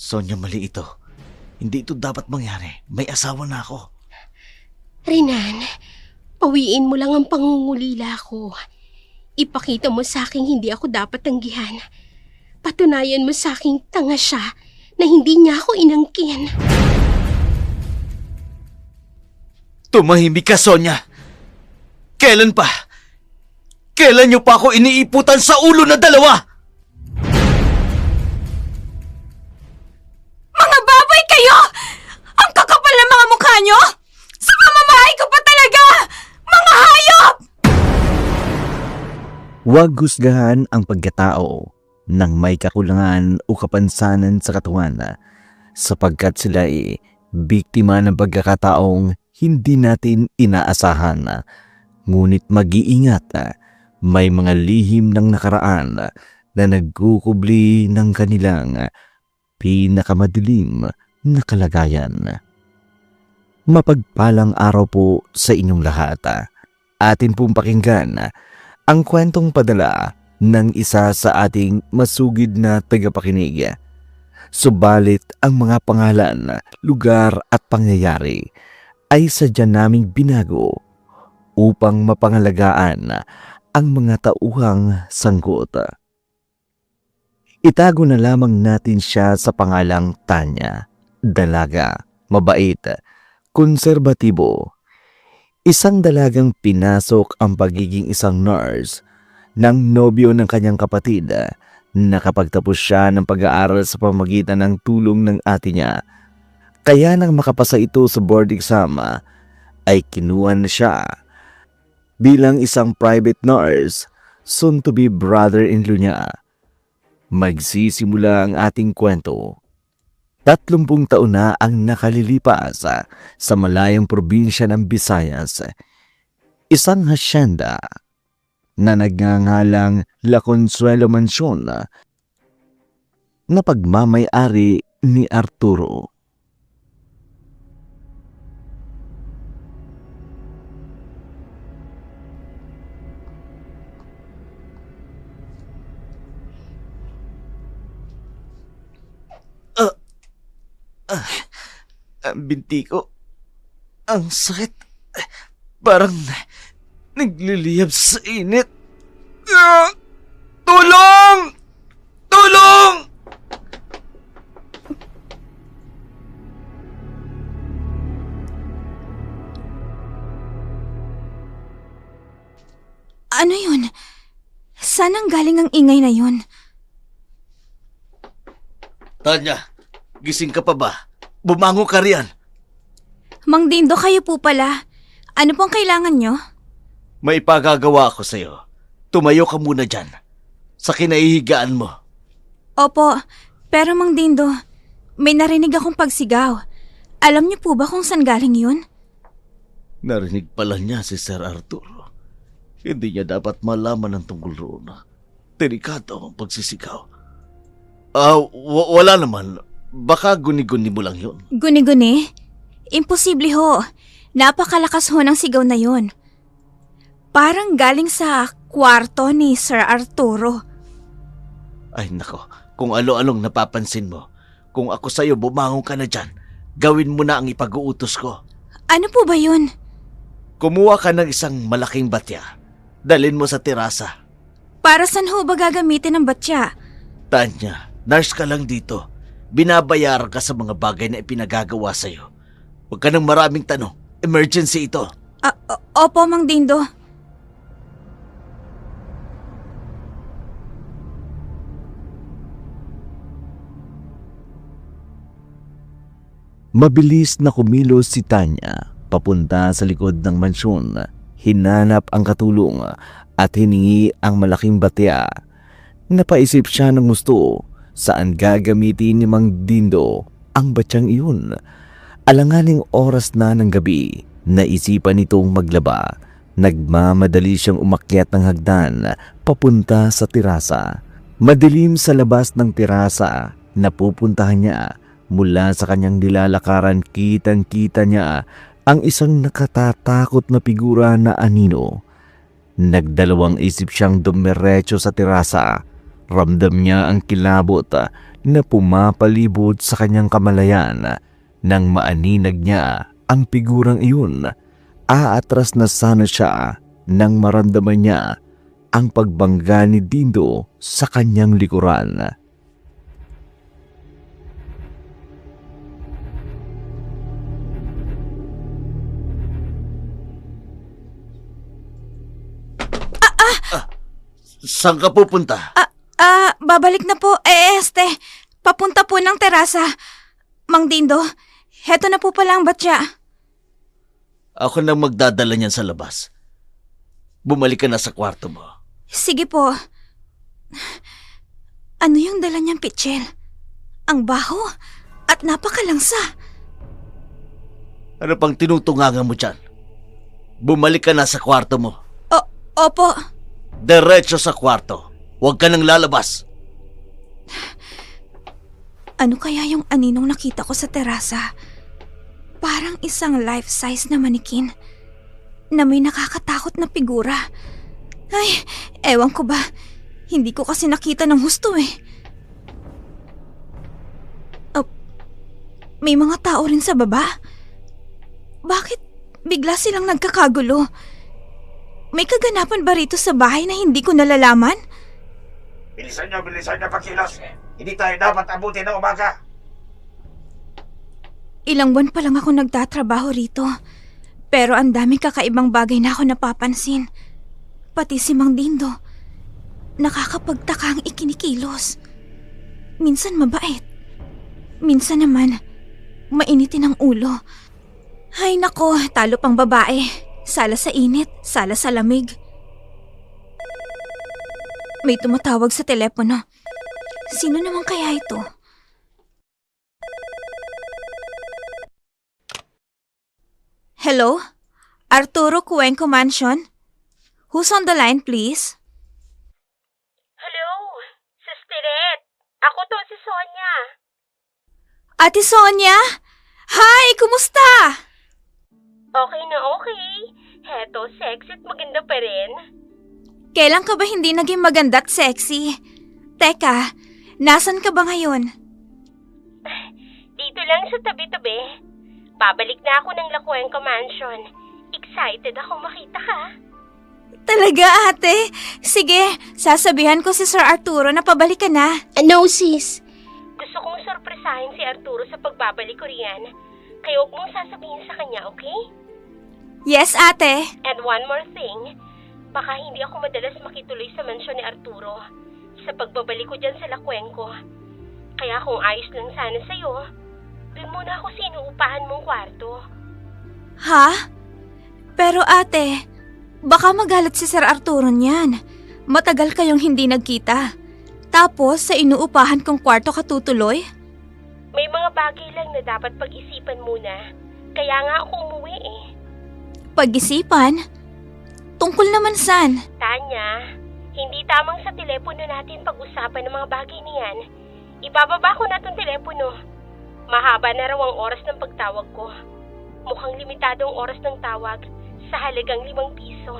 Sonya, mali ito. Hindi ito dapat mangyari. May asawa na ako. Renan, pawiin mo lang ang pangungulila ko. Ipakita mo sa akin hindi ako dapat tanggihan. Patunayan mo sa akin tanga siya na hindi niya ako inangkin. Tumahimik ka, Sonya. Kailan pa? Kailan niyo pa ako iniiputan sa ulo na dalawa? Mga baboy kayo! Ang kakapal ng mga mukha nyo! Sa pamamahay ko pa talaga! Mga hayop! Huwag husgahan ang pagkatao ng may kakulangan o kapansanan sa katawan sapagkat sila ay biktima ng pagkakataong hindi natin inaasahan. Ngunit mag-iingat, may mga lihim ng nakaraan na nagkukubli ng kanilang pinakamadilim na kalagayan. Mapagpalang araw po sa inyong lahat. Atin pong pakinggan ang kwentong padala ng isa sa ating masugid na tagapakinig. Subalit ang mga pangalan, lugar at pangyayari ay sadya naming binago upang mapangalagaan ang mga tauhang sangkot. Itago na lamang natin siya sa pangalang Tanya, dalaga, mabait, konserbatibo. Isang dalagang pinasok ang pagiging isang nurse ng nobyo ng kanyang kapatid. Nakapagtapos siya ng pag-aaral sa pamamagitan ng tulong ng ate niya. Kaya nang makapasa ito sa board exam, ay kinuha na siya bilang isang private nurse, soon to be brother-in-law niya. Magsisimula ang ating kwento. 30 taon na ang nakalilipas sa malayong probinsya ng Visayas. Isang hasyenda na nagngangalang La Consuelo Mansion na pagmamay-ari ni Arturo. Ang binti ko, ang sakit. Parang nagliliyab sa init. Tulong! Tulong! Ano yun? Saan ang galing ang ingay na yun? Tanya, gising ka pa ba? Bumango ka riyan. Mang Dindo, kayo po pala. Ano pong kailangan nyo? May ipagagawa ako sa'yo. Tumayo ka muna dyan. Sa kinaihigaan mo. Opo, pero Mang Dindo, may narinig akong pagsigaw. Alam niyo po ba kung saan galing yun? Narinig pala niya si Sir Arturo. Hindi niya dapat malaman ang tungkol roon. Delikado ang pagsisigaw. Wala naman. Baka guni-guni mo lang yun. Guni-guni? Imposible ho. Napakalakas ho ng sigaw na yun. Parang galing sa kwarto ni Sir Arturo. Ay nako, kung alo-along napapansin mo, kung ako sa'yo bumangon ka na dyan, gawin mo na ang ipag-uutos ko. Ano po ba yun? Kumuha ka ng isang malaking batya. Dalhin mo sa terasa. Para saan ho ba gagamitin ang batya? Tanya, nurse ka lang dito. Binabayaran ka sa mga bagay na ipinagagawa sa'yo. Huwag ka ng maraming tanong. Emergency ito. Opo, Mang Dindo. Mabilis na kumilos si Tanya papunta sa likod ng mansyon. Hinanap ang katulong at hiningi ang malaking batya. Napaisip siya ng gusto saan gagamitin ni Mang Dindo ang batyang iyon. Alanganing oras na ng gabi, naisipan nitong maglaba. Nagmamadali siyang umakyat ng hagdan papunta sa terasa. Madilim sa labas ng terasa na pupuntahan niya. Mula sa kanyang nilalakaran, kitang-kita niya ang isang nakatatakot na figura na anino. Nagdalawang isip siyang dumiretso sa terasa. Ramdam niya ang kilabot na pumapalibot sa kanyang kamalayan. Nang maaninag niya ang figurang iyon, aatras na sana siya nang maramdaman niya ang pagbangga ni Dindo sa kanyang likuran. Saan ka pupunta? Babalik na po. Papunta po ng terasa. Mang Dindo, heto na po pala ang batya. Ako nang magdadala niyan sa labas. Bumalik ka na sa kwarto mo. Sige po. Ano yung dala niyang pitsil? Ang baho at napakalangsa. Ano pang tinutungangan mo dyan? Bumalik ka na sa kwarto mo. Opo. Diretso sa kwarto. Huwag ka nang lalabas. Ano kaya yung aninong nakita ko sa terasa? Parang isang life-size na manikin na may nakakatakot na figura. Ay, ewan ko ba. Hindi ko kasi nakita ng husto eh. May mga tao rin sa baba. Bakit bigla silang nagkakagulo? May kaganapan ba rito sa bahay na hindi ko nalalaman? Bilisan niyo pakilos. Hindi tayo dapat abutin ng umaga. Ilang buwan pa lang ako nagtatrabaho rito. Pero ang daming kakaibang bagay na ako napapansin. Pati si Mang Dindo. Nakakapagtaka ang ikinikilos. Minsan mabait. Minsan naman, mainitin ang ulo. Ay nako, talo pang babae. Sala sa init, sala sa lamig. May tumatawag sa telepono. Sino naman kaya ito? Hello? Arturo Cuenco Mansion? Who's on the line, please? Hello, Sistiret. Ako to, si Sonia. Ate Sonia? Hi, kumusta? Okay na okay. Heto, sexy at maganda pa rin. Kailan ka ba hindi naging maganda at sexy? Teka, nasan ka ba ngayon? Dito lang sa tabi-tabi. Babalik na ako ng La Cuenca Mansion. Excited ako makita ka. Talaga, ate? Sige, sasabihan ko si Sir Arturo na pabalik ka na. No, sis. Gusto kong sorpresahin si Arturo sa pagbabalik ko riyan. Kaya huwag mong sasabihin sa kanya, okay? Yes, ate. And one more thing. Baka hindi ako madalas makituloy sa mansyon ni Arturo sa pagbabalik ko dyan sa La Cuenca. Kaya kung ayos lang sana sa'yo, doon muna ako sinuupahan mong kwarto. Ha? Pero ate, baka magalit si Sir Arturo niyan. Matagal kayong hindi nagkita. Tapos sa inuupahan kong kwarto ka tutuloy? May mga bagay lang na dapat pag-isipan muna. Kaya nga ako umuwi eh. Pag-isipan? Tungkol naman saan? Tanya, hindi tamang sa telepono natin pag-usapan ng mga bagay niyan. Ibababa ko na tong telepono. Mahaba na raw ang oras ng pagtawag ko. Mukhang limitado ang oras ng tawag sa halagang 5 piso.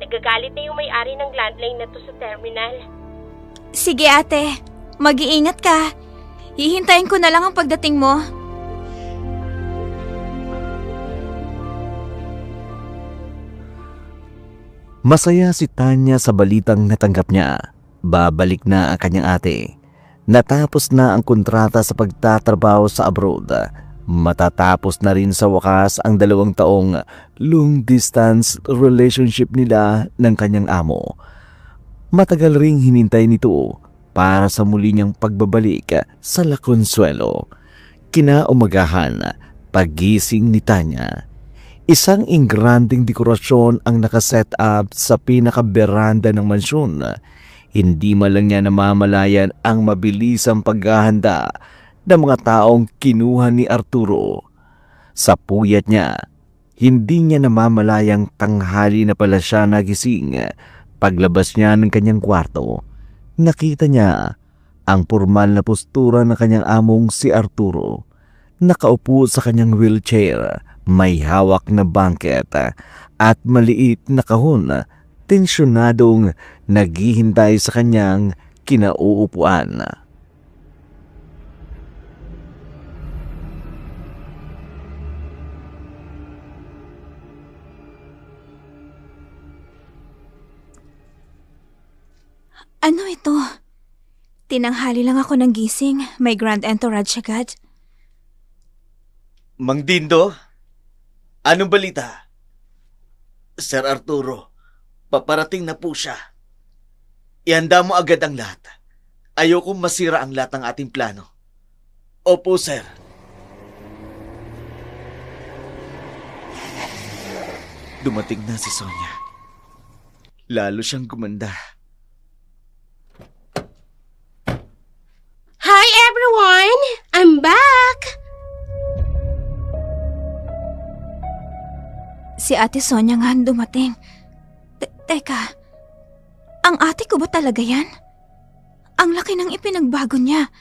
Nagagalit na yung may-ari ng landline na to sa terminal. Sige ate, mag-iingat ka. Hihintayin ko na lang ang pagdating mo. Masaya si Tanya sa balitang natanggap niya. Babalik na ang kanyang ate. Natapos na ang kontrata sa pagtatrabaho sa abroad. Matatapos na rin sa wakas ang 2 taong long-distance relationship nila ng kanyang amo. Matagal ring hinintay nito para sa muli niyang pagbabalik sa La Consuelo. Kinaumagahan, pagising ni Tanya. Isang ingranding dekorasyon ang nakaset up sa pinaka-beranda ng mansyon. Hindi man lang niya namamalayan ang mabilisang paghahanda ng mga taong kinuha ni Arturo. Sa puyat niya, hindi niya namamalayang tanghali na pala siya nagising. Paglabas niya ng kanyang kwarto, nakita niya ang formal na postura ng kanyang among si Arturo. Nakaupo sa kanyang wheelchair, may hawak na bangket at maliit na kahon, tensyonadong naghihintay sa kanyang kinauupuan. Ano ito? Tinanghali lang ako ng gising. May grand entourage agad. Mang Dindo, anong balita? Sir Arturo, paparating na po siya. Ihanda mo agad ang lahat. Ayokong masira ang lahat ng ating plano. Opo, sir. Dumating na si Sonia. Lalo siyang gumanda. Hi everyone! I'm back! Si Ate Sonia nga ang dumating. Teka, ang ate ko ba talaga yan? Ang laki ng ipinagbago niya.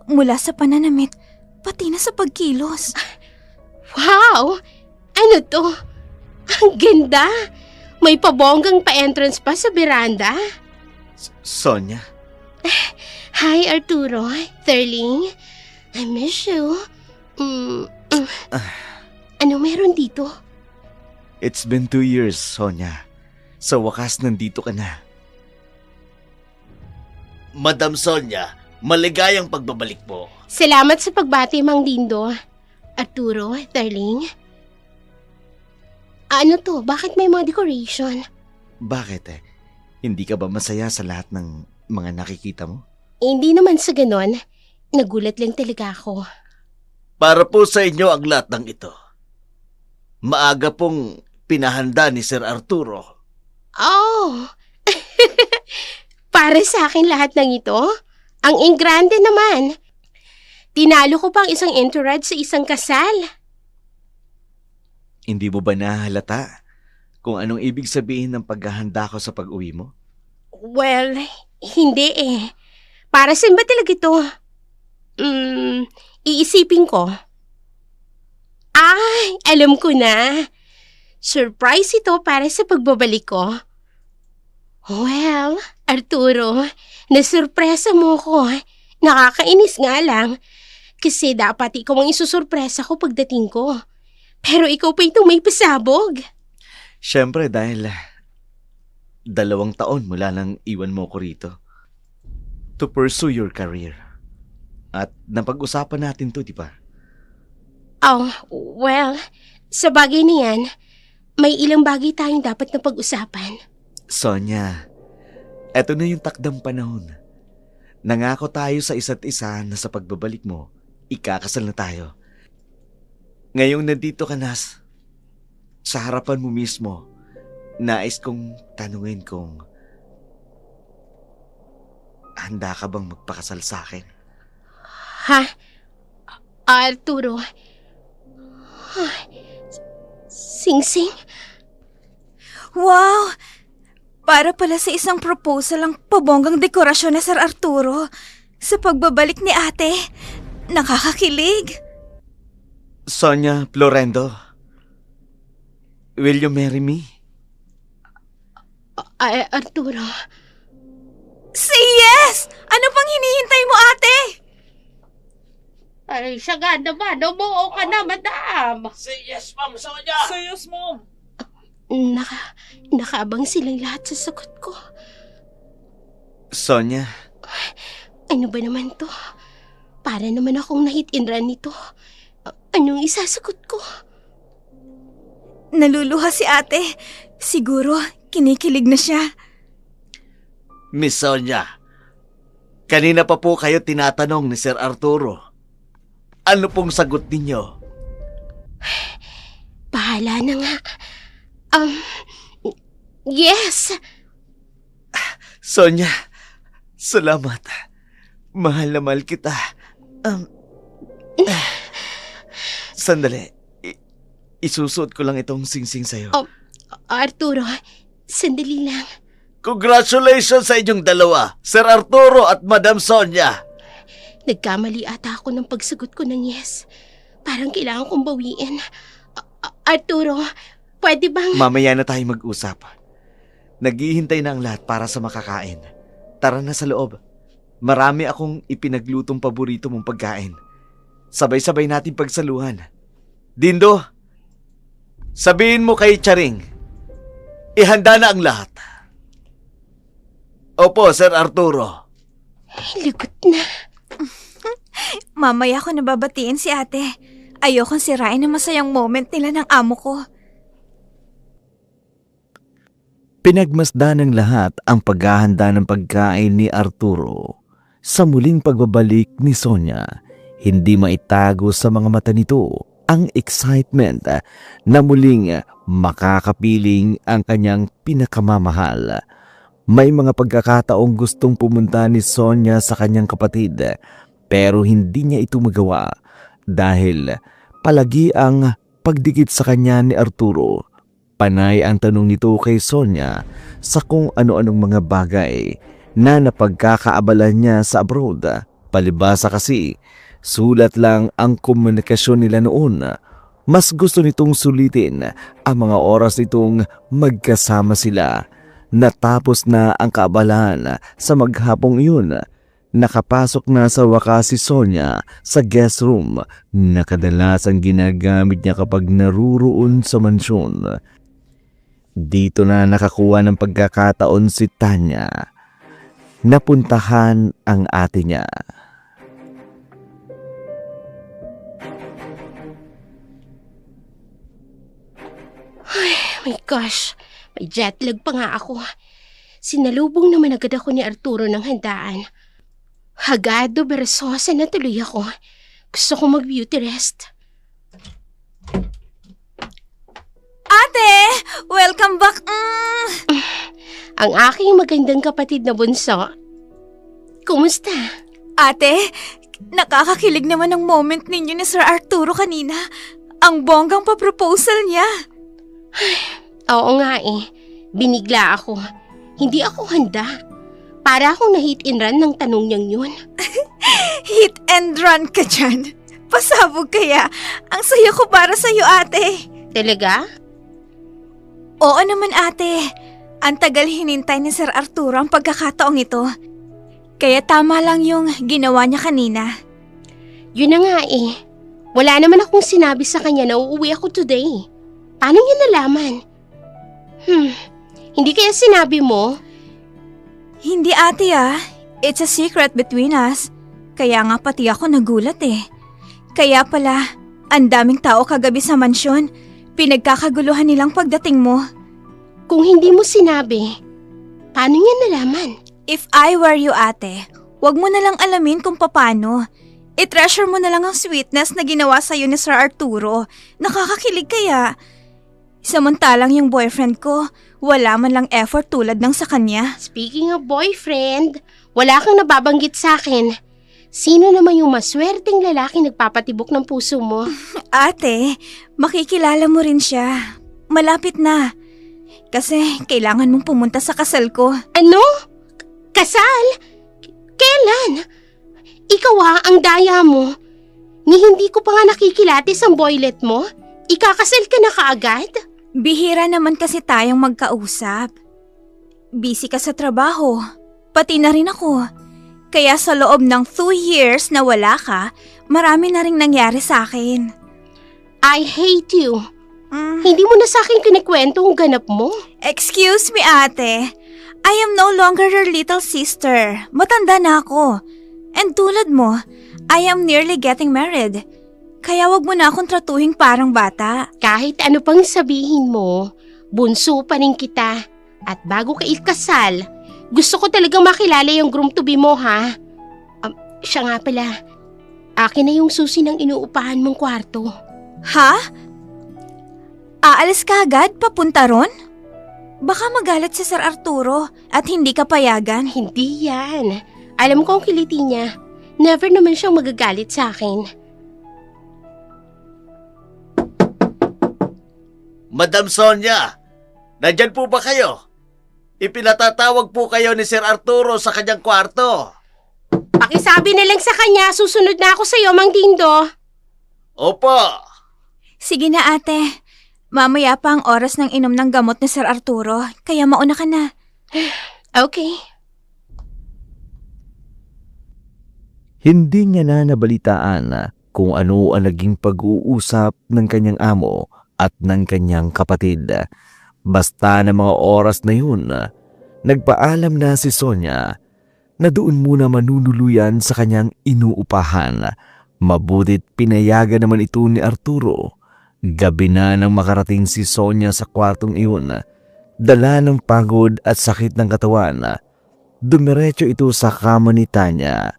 Mula sa pananamit, pati na sa pagkilos. Wow! Ano to? Ang ganda! May pabonggang pa-entrance pa sa beranda. Sonia? Hi Arturo, Thurling. I miss you. Ano meron dito? It's been 2 years, Sonia. Sa wakas, nandito ka na. Madam Sonia, maligayang pagbabalik po. Salamat sa pagbati, Mang Dindo. Arturo, Thurling. Ano to? Bakit may mga decoration? Bakit Hindi ka ba masaya sa lahat ng mga nakikita mo? Hindi naman sa ganon. Nagulat lang talaga ako. Para po sa inyo ang lahat ng ito. Maaga pong pinahanda ni Sir Arturo. Oh! Para sa akin lahat ng ito? Ang ingrande naman. Tinalo ko pang isang entourage sa isang kasal. Hindi mo ba nahalata kung anong ibig sabihin ng paghahanda ko sa pag-uwi mo? Well, hindi Para saan ba talaga ito? Iisipin ko. Ay, alam ko na. Surprise ito para sa pagbabalik ko. Well, Arturo, nasurpresa mo ko. Nakakainis nga lang. Kasi dapat ikaw ang isusurpresa ko pagdating ko. Pero ikaw pa itong may pasabog. Siyempre dahil 2 taon mula nang iwan mo ko rito. To pursue your career. At napag-usapan natin to, di ba? Oh, well, sa bagay na yan, may ilang bagay tayong dapat na pag-usapan. Sonia, eto na yung takdang panahon. Nangako tayo sa isa't isa na sa pagbabalik mo, ikakasal na tayo. Ngayong nandito ka na, sa harapan mo mismo, nais kong tanungin kung handa ka bang magpakasal sa akin? Ha? Arturo? Sing-sing? Wow! Para pala sa isang proposal ang pabonggang dekorasyon na Sir Arturo. Sa pagbabalik ni ate, nakakakilig. Sonia Florendo, will you marry me? Arturo? Say yes! Ano pang hinihintay mo, ate? Ay, siya nga naman. Umuo ka na, madam. Say yes, ma'am, Sonia! Say yes, mom. Nakaabang silang lahat sa sagot ko. Sonia, Ano ba naman to? Para naman akong nahit and run nito. Anong isasagot ko? Naluluha si ate. Siguro, kinikilig na siya. Miss Sonia, kanina pa po kayo tinatanong ni Sir Arturo. Ano pong sagot ninyo? Bahala na nga. Yes! Sonia, salamat. Mahal na mahal kita. Sandali. Isusuot ko lang itong singsing sa'yo. Arturo, sandali lang. Congratulations sa inyong dalawa, Sir Arturo at Madam Sonia. Nagkamali ata ako ng pagsagot ko ng yes. Parang kailangan kong bawiin. Arturo, pwede bang... Mamaya na tayo mag-usap. Naghihintay na ang lahat para sa makakain. Tara na sa loob. Marami akong ipinaglutong paborito mong pagkain. Sabay-sabay natin pagsaluhan. Dindo, sabihin mo kay Charing, ihanda na ang lahat. Opo, Sir Arturo. Lagot na. Mamaya ko nababatiin si ate. Ayokong sirain ang masayang moment nila ng amo ko. Pinagmasdan ng lahat ang paghahanda ng pagkain ni Arturo. Sa muling pagbabalik ni Sonia, hindi maitago sa mga mata nito ang excitement na muling makakapiling ang kanyang pinakamamahal. May mga pagkakataong gustong pumunta ni Sonia sa kanyang kapatid pero hindi niya ito magawa dahil palagi ang pagdikit sa kanya ni Arturo. Panay ang tanong nito kay Sonia sa kung ano-anong mga bagay na napagkakaabalan niya sa abroad. Palibasa kasi, sulat lang ang komunikasyon nila noon. Mas gusto nitong sulitin ang mga oras nitong magkasama sila. Natapos na ang kaabalahan sa maghapong iyon. Nakapasok na sa wakas si Sonia sa guest room na kadalasang ginagamit niya kapag naruroon sa mansyon. Dito na nakakuha ng pagkakataon si Tanya. Napuntahan ang ate niya. My gosh, may jet lag pa nga ako. Sinalubong naman agad ako ni Arturo ng handaan. Hagado beresosa na tuloy ako. Gusto ko mag-beauty rest. Ate! Welcome back! Ang aking magandang kapatid na bunso. Kumusta? Ate, nakakakilig naman ang moment ninyo ni Sir Arturo kanina. Ang bonggang pa-proposal niya. Oo nga eh. Binigla ako. Hindi ako handa. Para akong na-hit and run ng tanong niyang yun. Hit and run ka dyan. Pasabog kaya. Ang saya ko para sa'yo, ate. Talaga? Oo naman, ate. Ang tagal hinintay ni Sir Arturo ang pagkakataong ito. Kaya tama lang yung ginawa niya kanina. Yun na nga eh. Wala naman akong sinabi sa kanya na uuwi ako today. Paano niya nalaman? Hindi kaya sinabi mo? Hindi, ate ah. It's a secret between us. Kaya nga pati ako nagulat eh. Kaya pala, ang daming tao kagabi sa mansyon. Pinagkakaguluhan nilang pagdating mo. Kung hindi mo sinabi, paano niya nalaman? If I were you, ate, wag mo na lang alamin kung paano. I-treasure mo na lang ang sweetness na ginawa sa'yo ni Sir Arturo. Nakakakilig kaya. Samantalang yung boyfriend ko, wala man lang effort tulad ng sa kanya. Speaking of boyfriend, wala kang nababanggit sa akin. Sino naman yung maswerteng lalaki nagpapatibok ng puso mo? Ate, makikilala mo rin siya. Malapit na. Kasi kailangan mong pumunta sa kasal ko. Ano? Kasal? Kailan? Ikaw ang daya mo. Ni hindi ko pa nga nakikilatis ang boylet mo. Ikakasal ka na kaagad? Bihira naman kasi tayong magkausap. Busy ka sa trabaho. Pati na rin ako. Kaya sa loob ng 2 years na wala ka, marami na ring nangyari sa akin. I hate you. Hindi mo na sa akin kinikwento ang ganap mo. Excuse me, ate. I am no longer your little sister. Matanda na ako. And tulad mo, I am nearly getting married. Kaya wag mo na akong tratuhing parang bata. Kahit ano pang sabihin mo, bunso pa rin kita. At bago ka ikasal, gusto ko talagang makilala yung groom-to-be mo, ha? Siya nga pala, akin na yung susi ng inuupahan mong kwarto. Ha? Aalis ka agad papunta ron? Baka magalit si Sir Arturo at hindi ka payagan. Hindi yan. Alam ko ang kiliti niya. Never naman siyang magagalit sa akin. Madam Sonia, nandyan po ba kayo? Ipinatatawag po kayo ni Sir Arturo sa kanyang kwarto. Pakisabi na lang sa kanya, susunod na ako sa iyo, Mang Dindo. Opo. Sige na, ate. Mamaya pa ang oras ng inom ng gamot ni Sir Arturo, kaya mauna ka na. Okay. Hindi niya na nabalitaan kung ano ang naging pag-uusap ng kanyang amo at ng kanyang kapatid. Basta na mga oras na yun, nagpaalam na si Sonia na doon muna manunuluyan sa kanyang inuupahan. Mabutit pinayagan naman ito ni Arturo. Gabi na nang makarating si Sonia sa kwartong iyon. Dala ng pagod at sakit ng katawan, dumiretso ito sa kama ni Tanya.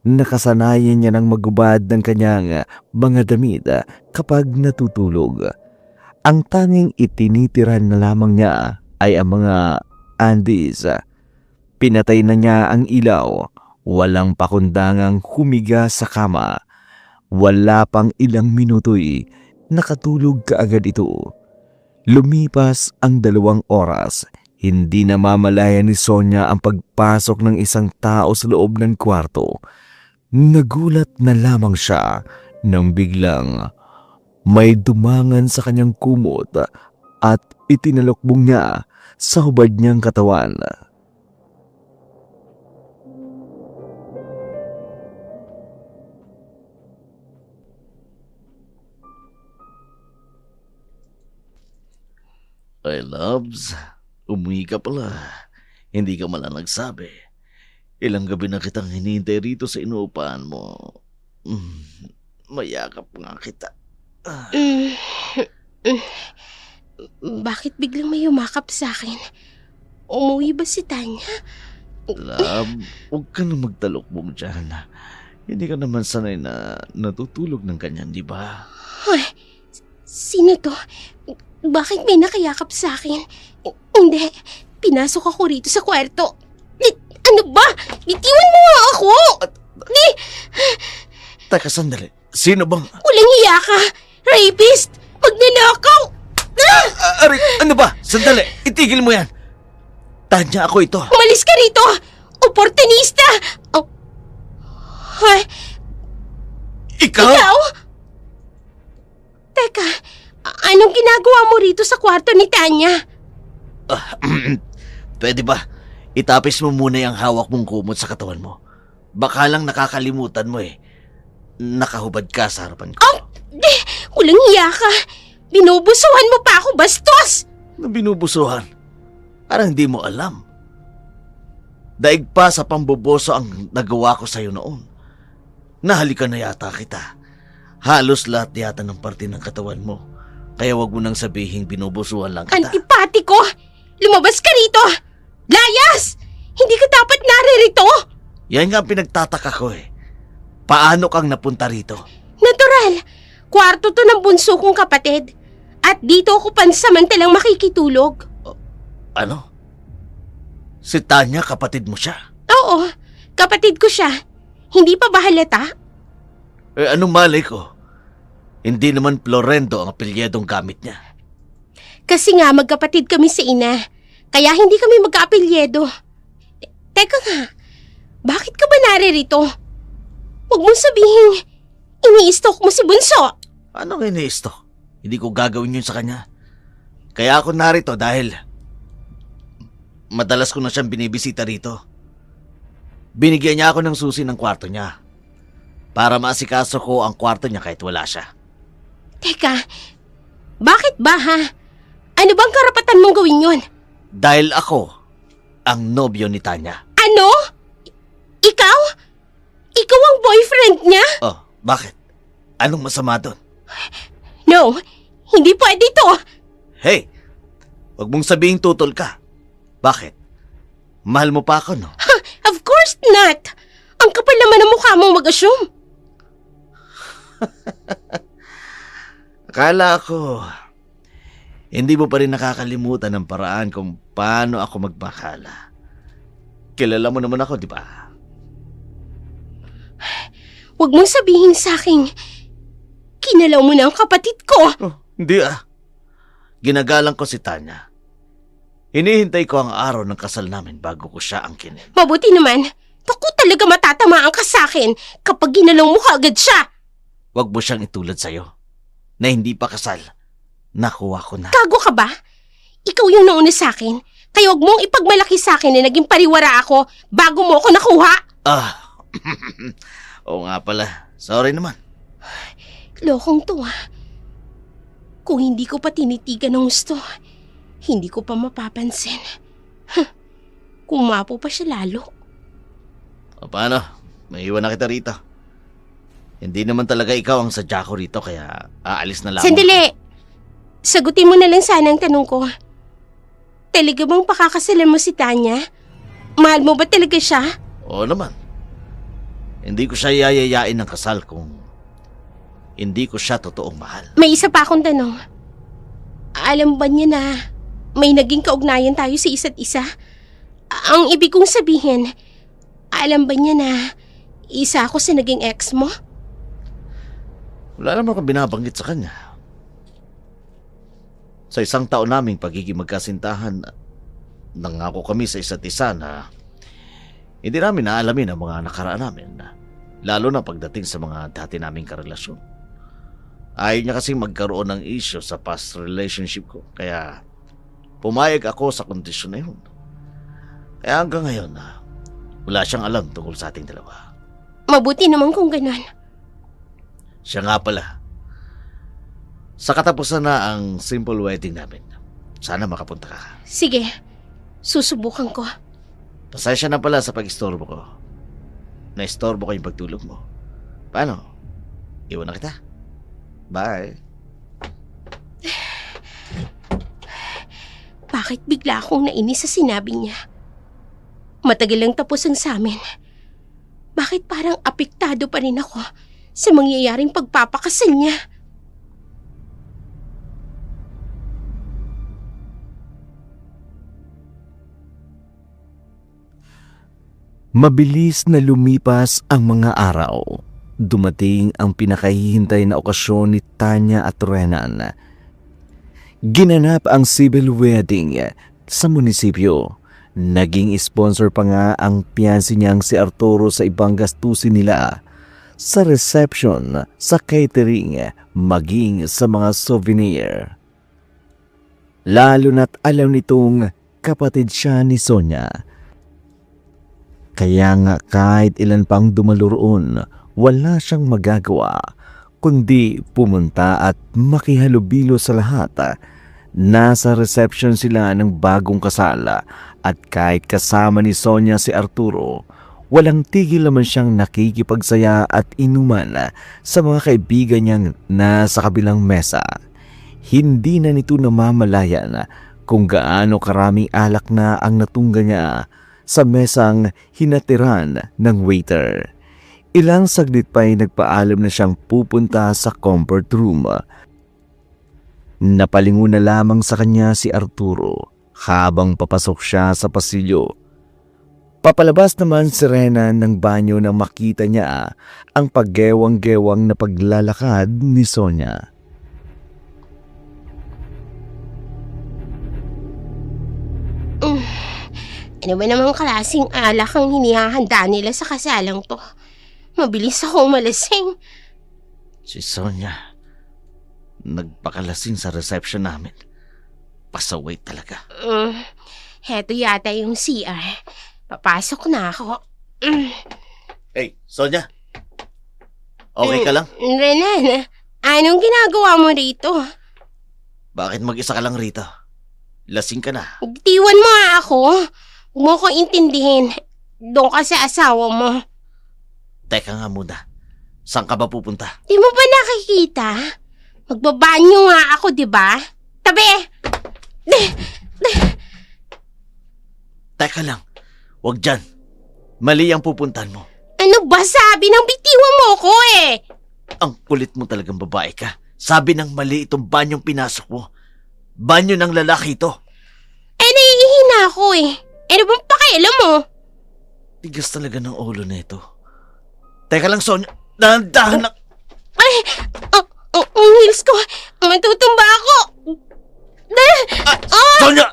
Nakasanayan niya ng magubad ng kanyang mga damit kapag natutulog. Ang tanging itinitiran na lamang niya ay ang mga undies. Pinatay na niya ang ilaw. Walang pakundangang humiga sa kama. Wala pang ilang minuto'y nakatulog kaagad ito. Lumipas ang 2 oras. Hindi na mamalayan ni Sonia ang pagpasok ng isang tao sa loob ng kwarto. Nagulat na lamang siya nang biglang may dumangan sa kanyang kumot at itinalokbong niya sa hubad niyang katawan. Ay, loves, umuwi ka pala. Hindi ka malang nagsabi. Ilang gabi na kitang hinihintay rito sa inuupahan mo. Mayakap nga kita. Bakit biglang may yumakap sa akin? Umuwi ba si Tanya? Love, huwag ka na magtalokbong dyan. Hindi ka naman sanay na natutulog ng ganyan, di ba? Ay, sino to? Bakit may nakayakap sa akin? Hindi, pinasok ako rito sa kwarto. Ano ba? Bitiwan mo nga ako! Teka, sandali. Sino bang... Walang hiya ka! Rapist! Magnanakaw! Aray, ano ba? Sandali, itigil mo yan. Tanya, ako ito. Umalis ka rito! Oportunista! Oh. Ay, Ikaw? ikaw? Teka, anong ginagawa mo rito sa kwarto ni Tanya? Pwede ba? Itapis mo muna yung hawak mong kumot sa katawan mo. Baka lang nakakalimutan mo eh. Nakahubad ka sa harapan ko. Walang hiya ka! Binubusuhan mo pa ako, bastos! Na binubusuhan. Parang hindi mo alam. Daig pa sa pamboboso ang nagawa ko sa'yo noon. Nahalikan na yata kita. Halos lahat yata ng parte ng katawan mo. Kaya wag mo nang sabihin binubusuhan lang kita. Antipatiko! Lumabas ka rito! Layas! Hindi ka dapat naririto! Yan nga ang pinagtataka ko eh. Paano kang napunta rito? Natural! Kwarto to ng bunso kong kapatid. At dito ako pansamantalang makikitulog. Ano? Si Tanya, kapatid mo siya? Oo, kapatid ko siya. Hindi pa ba halata? Anong malay ko? Hindi naman Florendo ang apelyedong gamit niya. Kasi nga magkapatid kami sa ina. Kaya hindi kami magkaapelyedo. Teka nga, bakit ka ba naririto? Huwag mong sabihin, ini-stalk mo si Bunso. Anong iniisto? Hindi ko gagawin yun sa kanya. Kaya ako narito dahil madalas ko na siyang binibisita rito. Binigyan niya ako ng susi ng kwarto niya para maasikaso ko ang kwarto niya kahit wala siya. Teka, bakit ba ha? Ano bang karapatan mong gawin yun? Dahil ako ang nobyo ni Tanya. Ano? Ikaw? Ikaw ang boyfriend niya? Oh, bakit? Anong masama doon? No, hindi pwede to. Hey, wag mong sabihing tutol ka. Bakit? Mahal mo pa ako, no? Of course not. Ang kapal naman ng mukha mong mag-assume. Akala ko, hindi mo pa rin nakakalimutan ang paraan kung paano ako magmakala. Kilala mo naman ako, di ba? Huwag mong sabihin sa akin, kinalaw mo na ang kapatid ko. Oh, hindi ah. Ginagalang ko si Tanya. Hinihintay ko ang araw ng kasal namin bago ko siya angkinin. Mabuti naman. Naku, talaga matatamaan ka sa akin kapag ginalaw mo kaagad siya. Huwag mo siyang itulad sa'yo na hindi pa kasal. Nakuha ko na. Gago ka ba? Ikaw yung nauna sa akin. Kaya huwag mong ipagmalaki sa akin na naging pariwara ako bago mo ako nakuha. Oo nga pala. Sorry naman. Lokong to Kung hindi ko pa tinitigan ng gusto, hindi ko pa mapapansin. Kumapo pa siya lalo. O paano? Maiwan na kita rito. Hindi naman talaga ikaw ang sadya ko rito kaya aalis na lang. Sandali! Sagutin mo na lang sana ang tanong ko. Talaga bang pakakasalan mo si Tanya? Mahal mo ba talaga siya? Oo naman. Hindi ko siya yayayain ng kasal kung hindi ko siya totoong mahal. May isa pa akong tanong. Alam ba niya na may naging kaugnayan tayo sa isa't isa? Ang ibig kong sabihin, alam ba niya na isa ako sa naging ex mo? Wala naman akong binabanggit sa kanya. Sa isang taon naming pagiging magkasintahan, nangako kami sa isa't isa na hindi namin naalamin ang mga nakaraan namin, lalo na pagdating sa mga dati naming karelasyon. Ayaw niya kasing magkaroon ng issue sa past relationship ko, kaya pumayag ako sa kondisyon na yun. Kaya hanggang ngayon, wala siyang alam tungkol sa ating dalawa. Mabuti naman kung ganon. Siya nga pala. Sa katapusan na ang simple wedding namin. Sana makapunta ka. Sige, susubukan ko. Pasensya na pala sa pag-istorbo ko. Na-istorbo ko yung pagtulog mo. Paano? Iwan na kita. Bye. Bakit bigla akong nainis sa sinabi niya? Matagal lang tapos ang sa amin. Bakit parang apektado pa rin ako sa mangyayaring pagpapakasal niya? Mabilis na lumipas ang mga araw. Dumating ang pinakahihintay na okasyon ni Tanya at Renan. Ginanap ang civil wedding sa munisipyo. Naging sponsor pa nga ang piyansi niyang si Arturo sa ibang gastusin nila. Sa reception, sa catering, maging sa mga souvenir. Lalo na't alam nitong kapatid siya ni Sonia. Kaya nga kahit ilan pang dumalo roon, wala siyang magagawa kundi pumunta at makihalubilo sa lahat. Nasa reception sila ng bagong kasal at kahit kasama ni Sonia si Arturo, walang tigil naman siyang nakikipagsaya at inuman sa mga kaibigan niyang nasa kabilang mesa. Hindi na nito namamalayan kung gaano karaming alak na ang natungga niya sa mesang hinatiran ng waiter. Ilang saglit pa'y nagpaalam na siyang pupunta sa comfort room. Napalingon na lamang sa kanya si Arturo habang papasok siya sa pasilyo. Papalabas naman si Renan ng banyo nang makita niya ang paggewang-gewang na paglalakad ni Sonia. Ano ba namang klaseng alak ang hinihahanda nila sa kasalang to? Mabilis ako umalasing. Si Sonia, nagpakalasing sa reception namin. Pasaway talaga. Heto yata yung CR. Papasok na ako. Hey, Sonia. Okay ka lang? Renan, anong ginagawa mo rito? Bakit mag-isa ka lang rito? Lasing ka na. Tiwan mo nga ako. Huwag mo ko intindihin. Doon ka sa asawa mo. Teka nga muna. Saan ka ba pupunta? Di mo ba nakikita? Magbabanyo nga ako, di ba? Tabi! Teka lang. Huwag dyan. Mali ang pupuntahan mo. Ano ba sabi ng bitiwan mo ko eh? Ang kulit mo talagang babae ka. Sabi ng mali itong banyong pinasok mo. Banyo ng lalaki ito. Naiihina ako eh. Ano bang pakialam mo? Tigas talaga ng ulo na ito. Teka lang, Sonia. Dahan-dahan na. Ay! Ang heels ko! Matutumba ako! Sonia!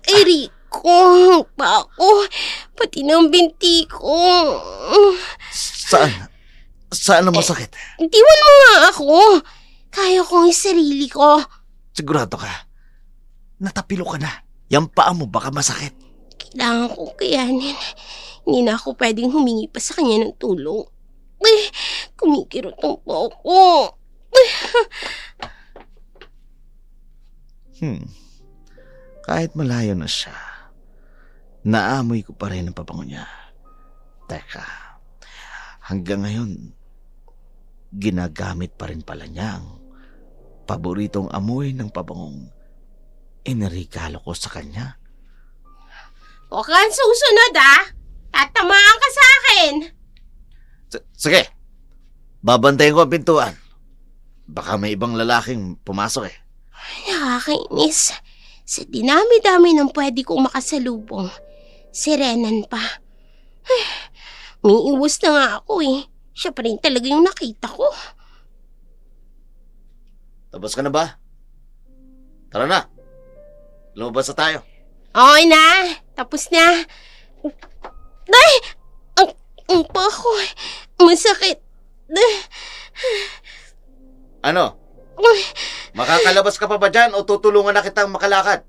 Ay, Rico! Pa ako! Pati ng binti ko! Saan? Saan ang masakit? Tiwan mo nga ako! Kaya kong yung sarili ko. Sigurado ka. Natapilo ka na. Yang paa mo baka masakit. Kailangan kong kayanin hindi na ako pwedeng humingi pa sa kanya ng tulong. Kumikirot ang pa ako. Kahit malayo na siya, naamoy ko pa rin ang pabango niya. Teka, hanggang ngayon, ginagamit pa rin pala niya ang paboritong amoy ng pabangong inirigalo ko sa kanya. Huwag kang susunod tatamaan ka sa akin. Sige, babantayan ko ang pintuan. Baka may ibang lalaking pumasok eh. Nakakainis. Sa dinami-dami ng pwede kong makasalubong, si Renan pa. Umiiwas na nga ako eh. Siya pa rin talaga yung nakita ko. Tapos ka na ba? Tara na. Lumabas na tayo. Okay na. Tapos na. Ay! Ang pa ko. Masakit. Ano? Makakalabas ka pa ba dyan o tutulungan na kitang makalakad?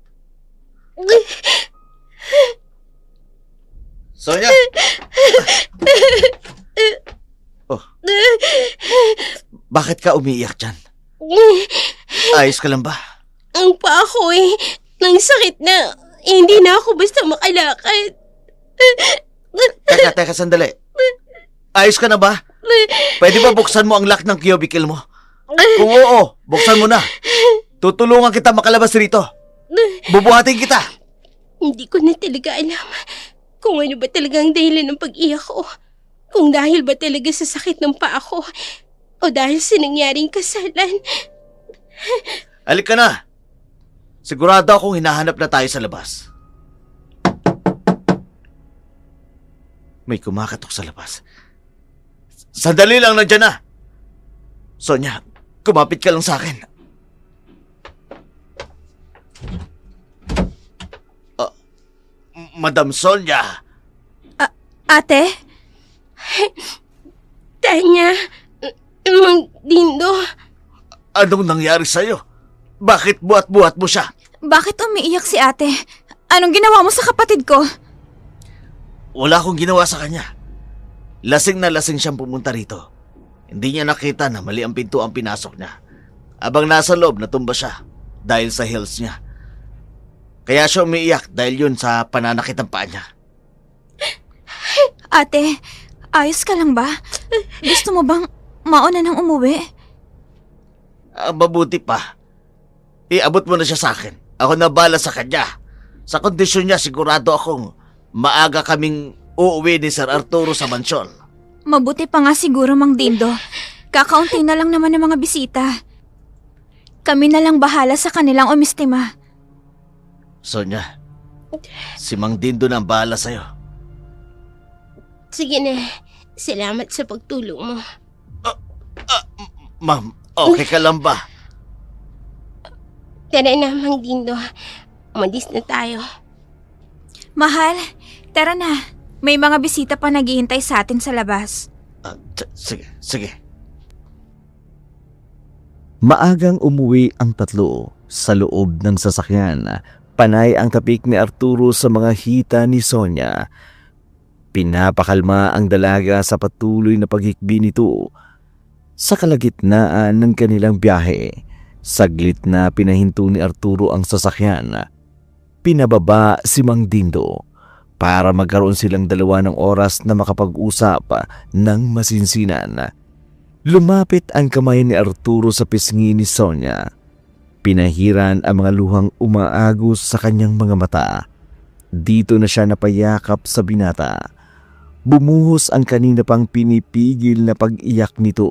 Sonia? Oh. Bakit ka umiiyak dyan? Ayos ka lang ba? Ang pa ko eh. Nang sakit na. Hindi na ako basta makalakad. Teka, sandali. Ayos ka na ba? Pwede ba buksan mo ang lock ng cubicle mo? Kung oo, buksan mo na. Tutulungan kita makalabas rito. Bubuhatin kita. Hindi ko na talaga alam kung ano ba talaga ang dahilan ng pag-iyak ko. Kung dahil ba talaga sa sakit ng paa ko o dahil sa nangyaring kasalan. Alik ka na. Sigurado akong hinahanap na tayo sa labas. May kumakatok sa labas. Sandali lang, nandyan na. Sonia, kumapit ka lang sa akin. Madam Sonia. Ate? Tanya, Mang Dindo. Anong nangyari sa'yo? Bakit buhat-buhat mo siya? Bakit umiiyak si ate? Anong ginawa mo sa kapatid ko? Wala akong ginawa sa kanya. Lasing na lasing siyang pumunta rito. Hindi niya nakita na mali ang pinto ang pinasok niya. Abang nasa loob, natumba siya dahil sa heels niya. Kaya siya umiiyak dahil yun sa pananakit ng paa niya. Ate, ayos ka lang ba? Gusto mo bang mauna nang umuwi? Mabuti pa. Iabot mo na siya sa akin. Ako na bala sa kanya. Sa kondisyon niya, sigurado akong maaga kaming uuwi ni Sir Arturo sa mansyon. Mabuti pa nga siguro, Mang Dindo. Kakaunti na lang naman ng mga bisita. Kami na lang bahala sa kanilang umistima. Sonia, si Mang Dindo na ang bahala sa'yo. Sige na, salamat sa pagtulong mo. Ma'am, okay ka lang ba? Tara na, Mang Dindo. Umalis na tayo. Mahal, tara na. May mga bisita pa naghihintay sa atin sa labas. Sige. Maagang umuwi ang tatlo sa loob ng sasakyan. Panay ang tapik ni Arturo sa mga hita ni Sonia. Pinapakalma ang dalaga sa patuloy na paghikbi nito. Sa kalagitnaan ng kanilang biyahe, saglit na pinahinto ni Arturo ang sasakyan. Pinababa si Mang Dindo para magkaroon silang dalawa ng oras na makapag-usap ng masinsinan. Lumapit ang kamay ni Arturo sa pisngi ni Sonia. Pinahiran ang mga luhang umaagos sa kanyang mga mata. Dito na siya napayakap sa binata. Bumuhos ang kanina pang pinipigil na pag-iyak nito.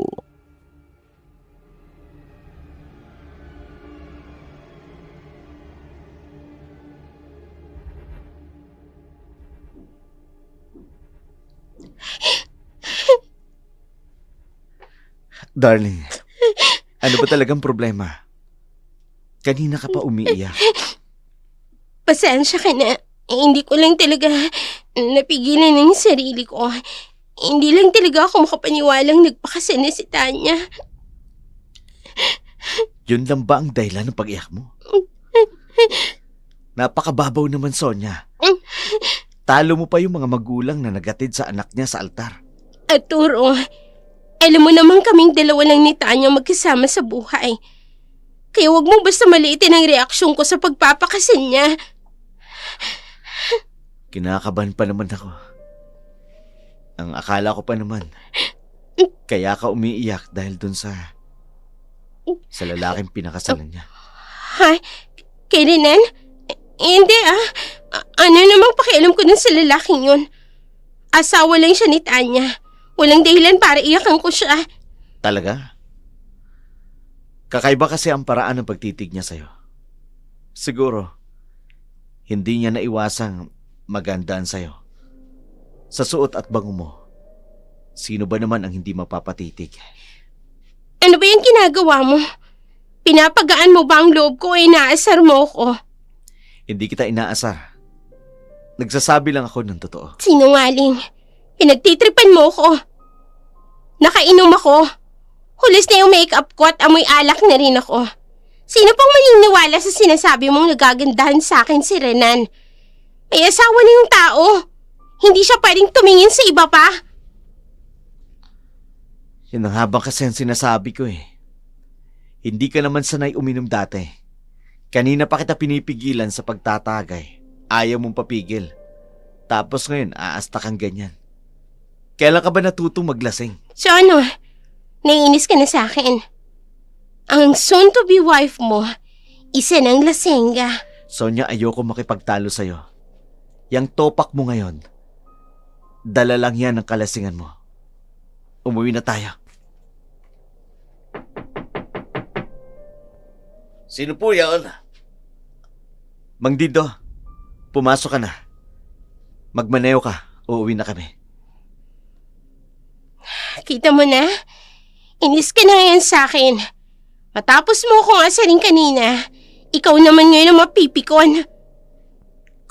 Darling, ano ba talagang problema? Kanina ka pa umiiyak. Pasensya ka na. Hindi ko lang talaga napigilan ng sarili ko. Hindi lang talaga ako makapaniwalang nagpakasal na si Tanya. Yun lang ba ang dahilan ng pag-iyak mo? Napakababaw naman, Sonia. Talo mo pa yung mga magulang na nagatid sa anak niya sa altar. Arturo, alam mo naman kaming dalawa lang ni Tanya magkasama sa buhay. Kaya wag mo basta maliitin ang reaksyon ko sa pagpapakasal niya. Kinakabahan pa naman ako. Ang akala ko pa naman, kaya ka umiiyak dahil dun sa lalaking pinakasalan niya. Ha? Kay Renan? Hindi Ano namang pakialam ko dun sa lalaking yun? Asawa lang siya ni Tanya. Walang dahilan para iyakan ko siya. Talaga? Kakaiba kasi ang paraan ng pagtitig niya sa'yo. Siguro, hindi niya naiwasang magandaan sa'yo. Sa suot at bango mo, sino ba naman ang hindi mapapatitig? Ano ba yung ginagawa mo? Pinapagaan mo ba ang loob ko o inaasar mo ko? Hindi kita inaasar. Nagsasabi lang ako ng totoo. Sinungaling. Pinagtitripan mo ko. Nakainom ako. Hulis na yung makeup ko at amoy alak na rin ako. Sino pang maniniwala sa sinasabi mong nagagandahan sa akin si Renan? May asawa na yung tao. Hindi siya pwedeng tumingin sa iba pa. Yan ang habang kasi ang sinasabi ko eh. Hindi ka naman sanay uminom dati. Kanina pa kita pinipigilan sa pagtatagay. Ayaw mong papigil. Tapos ngayon, aasta kang ganyan. Kailan ka ba natutong maglasing? So ano? Naiinis ka na sa akin. Ang soon-to-be wife mo, isa ng lasengga. Sonia, ayoko makipagtalo sa'yo. Yang topak mo ngayon, dala lang yan ng kalasingan mo. Umuwi na tayo. Sino po yan? Mang Dido, pumasok ka na. Magmaneho ka, uuwi na kami. Kita mo na? Inis ka na ngayon sa akin. Matapos mo akong asarin kanina, ikaw naman ngayon ang mapipikon.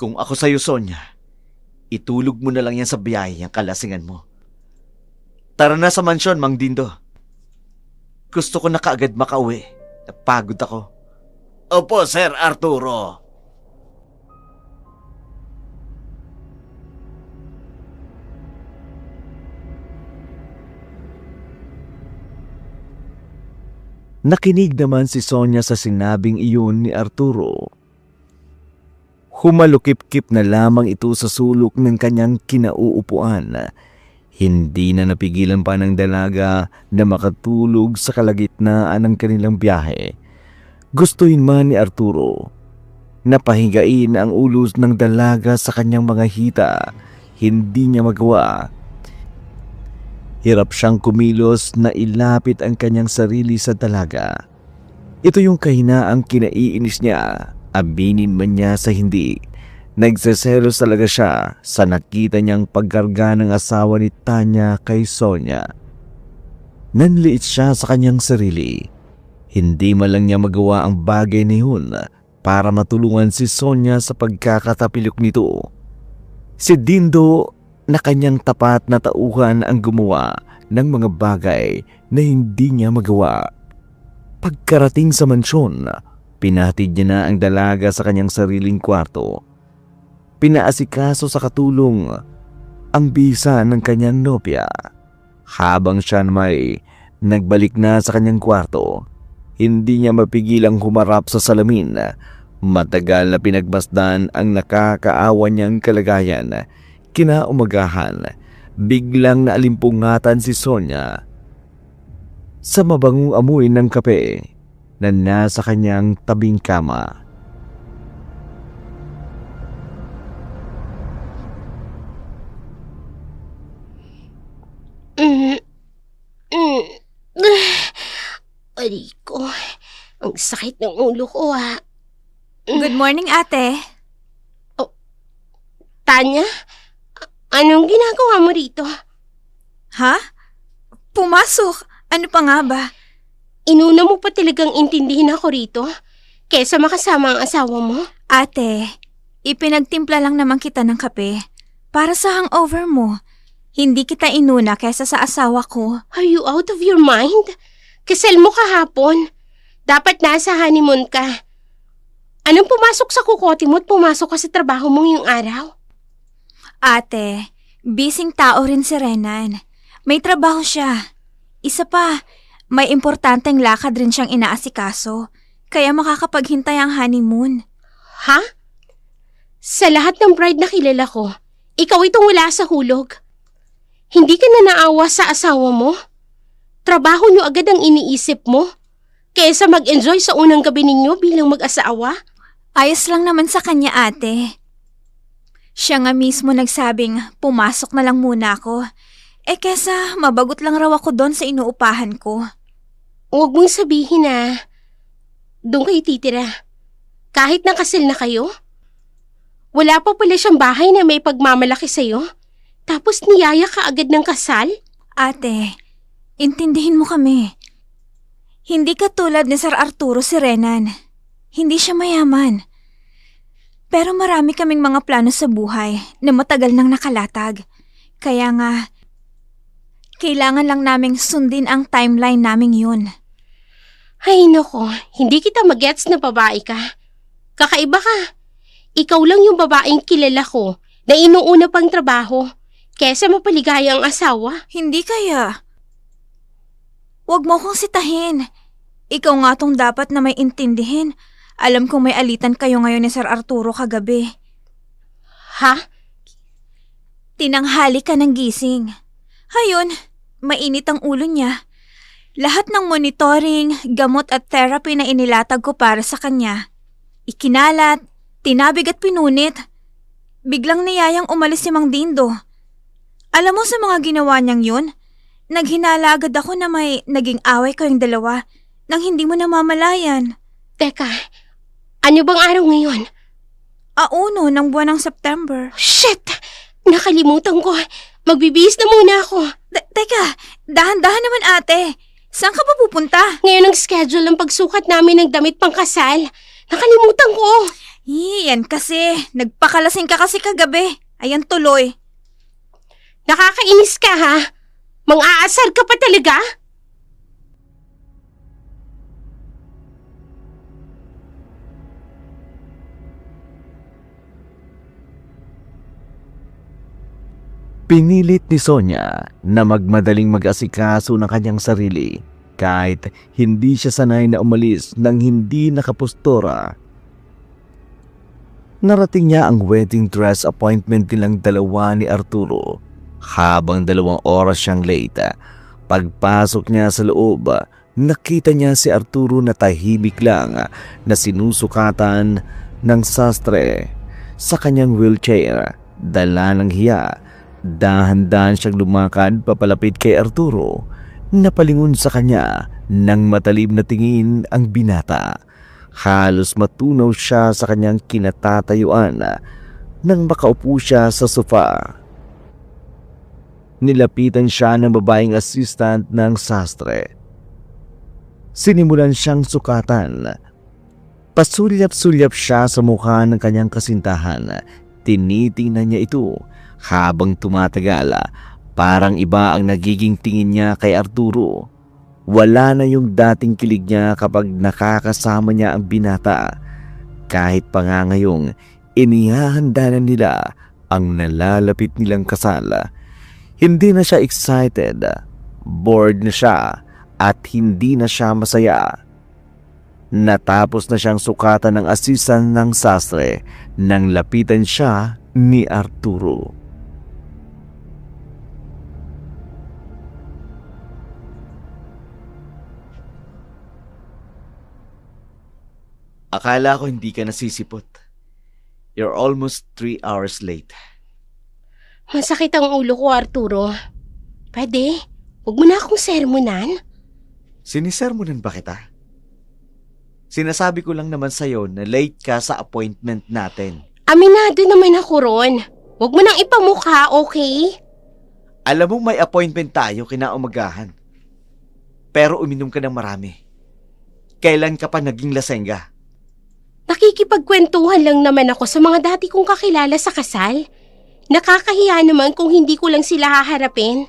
Kung ako sa'yo, Sonia, itulog mo na lang yan sa biyahe yung kalasingan mo. Tara na sa mansyon, Mang Dindo. Gusto ko na kaagad makauwi. Napagod ako. Opo, Sir Arturo. Nakinig naman si Sonia sa sinabing iyon ni Arturo. Humalukip-kip na lamang ito sa sulok ng kanyang kinauupuan. Hindi na napigilan pa ng dalaga na makatulog sa kalagitnaan ng kanilang biyahe. Gustuin man ni Arturo, napahigain ang ulos ng dalaga sa kanyang mga hita. Hindi niya magawa. Hirap siyang kumilos na ilapit ang kanyang sarili sa dalaga. Ito yung kahinaang kinaiinis niya, aminin man niya sa hindi. Nagseselos talaga siya sa nakita niyang pagkarga ng asawa ni Tanya kay Sonia. Nanliit siya sa kanyang sarili. Hindi man lang niya magawa ang bagay na yun para matulungan si Sonia sa pagkakatapilok nito. Si Dindo na kanyang tapat na tauhan ang gumawa ng mga bagay na hindi niya magawa. Pagkarating sa mansyon, pinatid niya na ang dalaga sa kanyang sariling kwarto. Pinaasikaso sa katulong ang bisa ng kanyang nobya. Habang siya may nagbalik na sa kanyang kwarto, hindi niya mapigilang humarap sa salamin. Matagal na pinagmasdan ang nakakaawa niyang kalagayan. Kinaumagahan, biglang naalimpungatan si Sonia sa mabangong amoy ng kape na nasa kanyang tabing kama. Aray ko, ang sakit ng ulo ko Good morning, ate. Tanya, anong ginagawa mo rito? Ha? Pumasok? Ano pa nga ba? Inuna mo pa talagang intindihin ako rito? Kesa makasama ang asawa mo? Ate, ipinagtimpla lang naman kita ng kape. Para sa hangover mo. Hindi kita inuna kesa sa asawa ko. Are you out of your mind? Kasal mo kahapon. Dapat nasa honeymoon ka. Anong pumasok sa kukote mo at pumasok ka sa trabaho mo ngayong araw? Ate, bising tao rin si Renan. May trabaho siya. Isa pa, may importanteng lakad rin siyang inaasikaso. Kaya makakapaghintay ang honeymoon. Ha? Sa lahat ng bride na kilala ko, ikaw itong wala sa hulog. Hindi ka na naawa sa asawa mo? Trabaho niyo agad ang iniisip mo? Kaysa mag-enjoy sa unang gabi ninyo bilang mag-asawa? Ayos lang naman sa kanya, ate. Siya nga mismo nagsabing pumasok na lang muna ako. Kesa mabagot lang raw ako doon sa inuupahan ko. Huwag mong sabihin na doon kayo titira. Kahit nakasal na kayo? Wala pa pala siyang bahay na may pagmamalaki sa'yo? Tapos niyaya ka agad ng kasal? Ate, intindihin mo kami. Hindi katulad ni Sir Arturo si Renan. Hindi siya mayaman. Pero marami kaming mga plano sa buhay na matagal nang nakalatag. Kaya nga, kailangan lang naming sundin ang timeline naming yun. Ay nako, hindi kita magets na babae ka. Kakaiba ka. Ikaw lang yung babaeng kilala ko na inuuna pang trabaho kesa mapaligaya ang asawa. Hindi kaya. Huwag mo kong sitahin. Ikaw nga tong dapat na may intindihin. Alam kong may alitan kayo ngayon ni Sir Arturo kagabi. Ha? Tinanghali ka ng gising. Hayon, mainit ang ulo niya. Lahat ng monitoring, gamot at therapy na inilatag ko para sa kanya. Ikinalat, tinabig at pinunit. Biglang niyayang umalis si Mang Dindo. Alam mo sa mga ginawa niyang yun, naghinala agad ako na may naging away kayong dalawa nang hindi mo namamalayan. Teka, ano bang araw ngayon? 1 ng buwan ng September. Shit! Nakalimutan ko. Magbibihis na muna ako. Teka, dahan-dahan naman ate. Saan ka pa pupunta? Ngayon ang schedule ng pagsukat namin ng damit pangkasal. Nakalimutan ko. Yan kasi. Nagpakalasing ka kasi kagabi. Ayan tuloy. Nakakainis ka ha? Mang-aasar ka pa talaga? Pinilit ni Sonia na magmadaling mag-asikaso ng kanyang sarili kahit hindi siya sanay na umalis nang hindi nakapostura. Narating niya ang wedding dress appointment nilang dalawa ni Arturo habang 2 oras siyang late. Pagpasok niya sa loob, nakita niya si Arturo na tahimik lang na sinusukatan ng sastre sa kanyang wheelchair. Dala ng hiya, dahan-dahan siyang lumakad papalapit kay Arturo. Napalingon sa kanya ng matalim na tingin ang binata. Halos matunaw siya sa kanyang kinatatayuan nang makaupo siya sa sofa. Nilapitan siya ng babaeng assistant ng sastre. Sinimulan siyang sukatan. Pasulyap-sulyap siya sa mukha ng kanyang kasintahan. Tinitingnan niya ito habang tumatagal. Parang iba ang nagiging tingin niya kay Arturo. Wala na yung dating kilig niya kapag nakakasama niya ang binata. Kahit pa nga ngayong inihahanda na nila ang nalalapit nilang kasal. Hindi na siya excited, bored na siya at hindi na siya masaya. Natapos na siyang sukatan ng assistant ng sastre nang lapitan siya ni Arturo. Akala ko hindi ka nasisipot. You're almost 3 hours late. Masakit ang ulo ko, Arturo. Pwede, huwag mo na akong sermonan. Sinisermonan ba kita? Sinasabi ko lang naman sa'yo na late ka sa appointment natin. Aminado naman ako ron. Huwag mo nang ipamukha, okay? Alam mo may appointment tayo kinaumagahan. Pero uminom ka ng marami. Kailan ka pa naging lasengga? Nakikipagkwentuhan lang naman ako sa mga dati kong kakilala sa kasal. Nakakahiya naman kung hindi ko lang sila haharapin.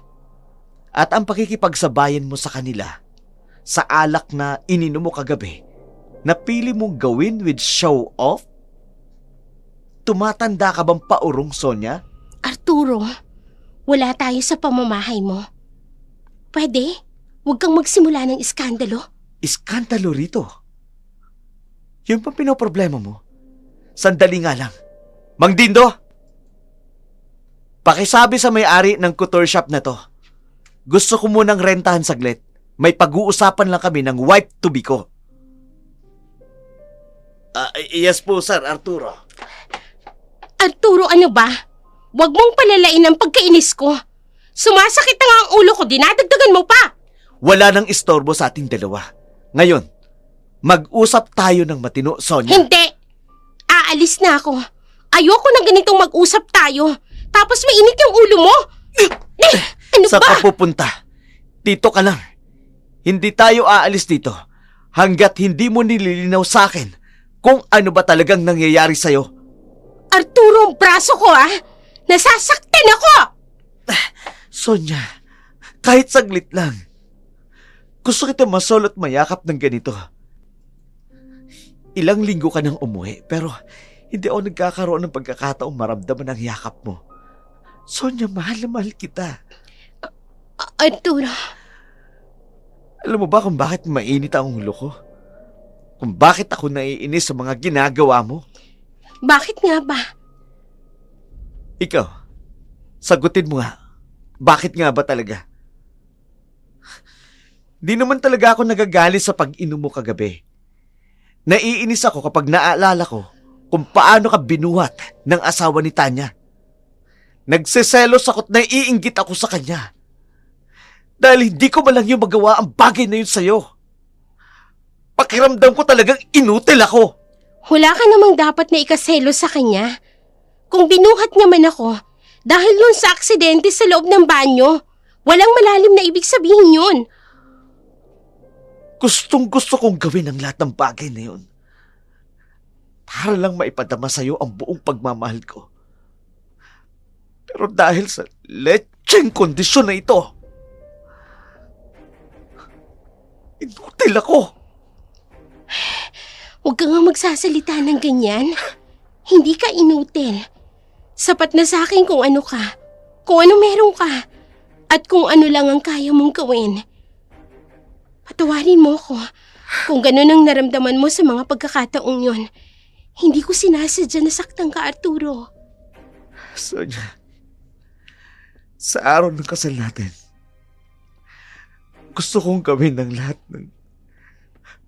At ang pakikipagsabayan mo sa kanila, sa alak na ininom mo kagabi, napili mong gawin with show off? Tumatanda ka bang paurong, Sonia? Arturo, wala tayo sa pamamahay mo. Pwede? Huwag kang magsimula ng iskandalo. Iskandalo rito. Yung pa pinoproblema mo. Sandali nga lang. Mang Dindo! Pakisabi sa may-ari ng couture shop na to. Gusto ko munang rentahan saglit. May pag-uusapan lang kami ng wife-to-be ko. Yes po, Sir Arturo. Arturo, ano ba? Huwag mong palalain ang pagkainis ko. Sumasakit na nga ang ulo ko, dinadagdagan mo pa! Wala nang istorbo sa ating dalawa. Ngayon, mag-usap tayo ng matino, Sonia. Hindi! Aalis na ako. Ayoko na ganitong mag-usap tayo. Tapos mainit yung ulo mo. Ano Saan ba? ka pupunta? Dito ka lang. Hindi tayo aalis dito hanggat hindi mo nililinaw sa akin kung ano ba talagang nangyayari sa'yo. Arturo, ang braso ko Nasasaktan ako! Sonia, kahit saglit lang. Gusto kita masolot mayakap ng ganito. Ilang linggo ka nang umuwi pero hindi ako nagkakaroon ng pagkakataong maramdaman ang yakap mo. Sonia, mahal na mahal kita. Arturo, Alam mo ba kung bakit mainit ang ulo ko? Kung bakit ako naiinis sa mga ginagawa mo? bakit nga ba? Ikaw, sagutin mo nga. Bakit nga ba talaga? Di naman talaga ako nagagalit sa pag-inom mo kagabi. Naiinis ako kapag naaalala ko kung paano ka binuhat ng asawa ni Tanya. Nagseselos ako't naiinggit ako sa kanya. Dahil hindi ko malang yung magawa ang bagay na yun sa'yo. Pakiramdam ko talagang inutil ako. Wala ka namang dapat na ikaselos sa kanya. Kung binuhat niya man ako, dahil yun sa aksidente sa loob ng banyo, walang malalim na ibig sabihin yun. Gustong gusto kong gawin ang lahat ng bagay na yun. Para lang maipadama sa'yo ang buong pagmamahal ko. Pero dahil sa lecheng kondisyon na ito, inutil ako. Huwag ka nga magsasalita ng ganyan. Hindi ka inutil. Sapat na sa akin kung ano ka, kung ano meron ka, at kung ano lang ang kaya mong gawin. Patawarin mo ko kung ganun ang naramdaman mo sa mga pagkakataong yon. Hindi ko sinasadya na saktan ka, Arturo. Sonia, sa araw ng kasal natin, gusto kong gawin ng lahat ng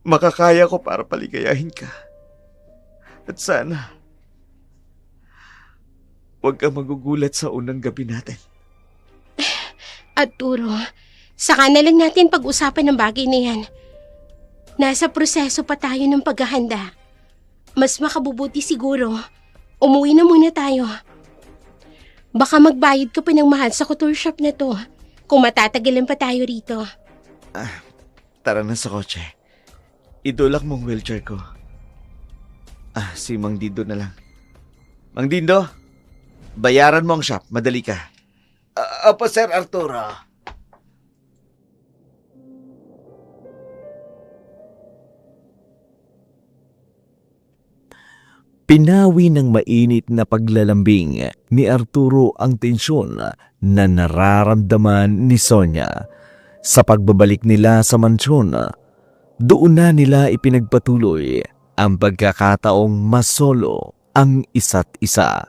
makakaya ko para paligayahin ka. At sana, huwag kang magugulat sa unang gabi natin. Arturo, saka na lang natin pag-usapan ng bagay na yan. Nasa proseso pa tayo ng paghahanda. Mas makabubuti siguro, umuwi na muna tayo. Baka magbayad ka pa ng mahal sa couture shop na to kung matatagalan pa tayo rito. Tara na sa kotse. Idulak mong wheelchair ko. Si Mang Dindo na lang. Mang Dindo, bayaran mo ang shop. Madali ka. Opo, Sir Arturo. Pinawi ng mainit na paglalambing ni Arturo ang tensyon na nararamdaman ni Sonia. Sa pagbabalik nila sa mansyon, doon na nila ipinagpatuloy ang pagkakataong masolo ang isa't isa.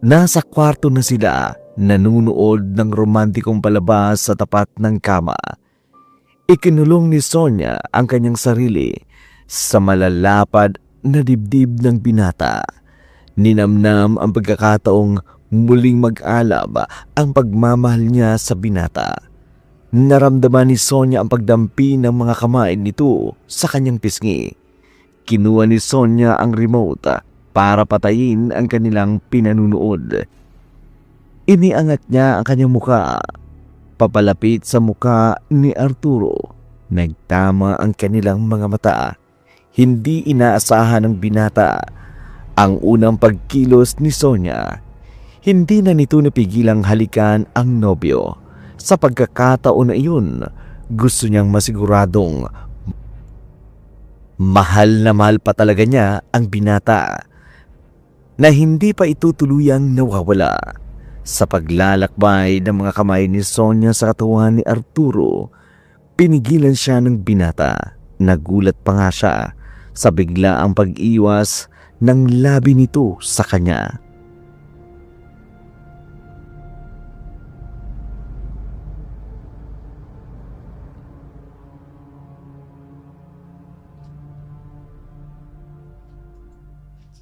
Nasa kwarto na sila, nanunood ng romantikong palabas sa tapat ng kama. Ikinulong ni Sonia ang kanyang sarili sa malalapad na dibdib ng binata. Ninamnam ang pagkakataong muling mag-alab ang pagmamahal niya sa binata. Naramdaman ni Sonia ang pagdampi ng mga kamay nito sa kanyang pisngi. Kinuha ni Sonia ang remote para patayin ang kanilang pinanunood. Iniangat niya ang kanyang muka papalapit sa muka ni Arturo. Nagtama ang kanilang mga mata. Hindi inaasahan ng binata ang unang pagkilos ni Sonia. Hindi na nito napigilang halikan ang nobyo. Sa pagkakataon na iyon, gusto niyang masiguradong mahal na mahal pa talaga niya ang binata na hindi pa ito tuluyang nawawala. Sa paglalakbay ng mga kamay ni Sonia sa katawan ni Arturo, pinigilan siya ng binata. Nagulat pa nga siya sa biglaang pag-iwas ng labi nito sa kanya.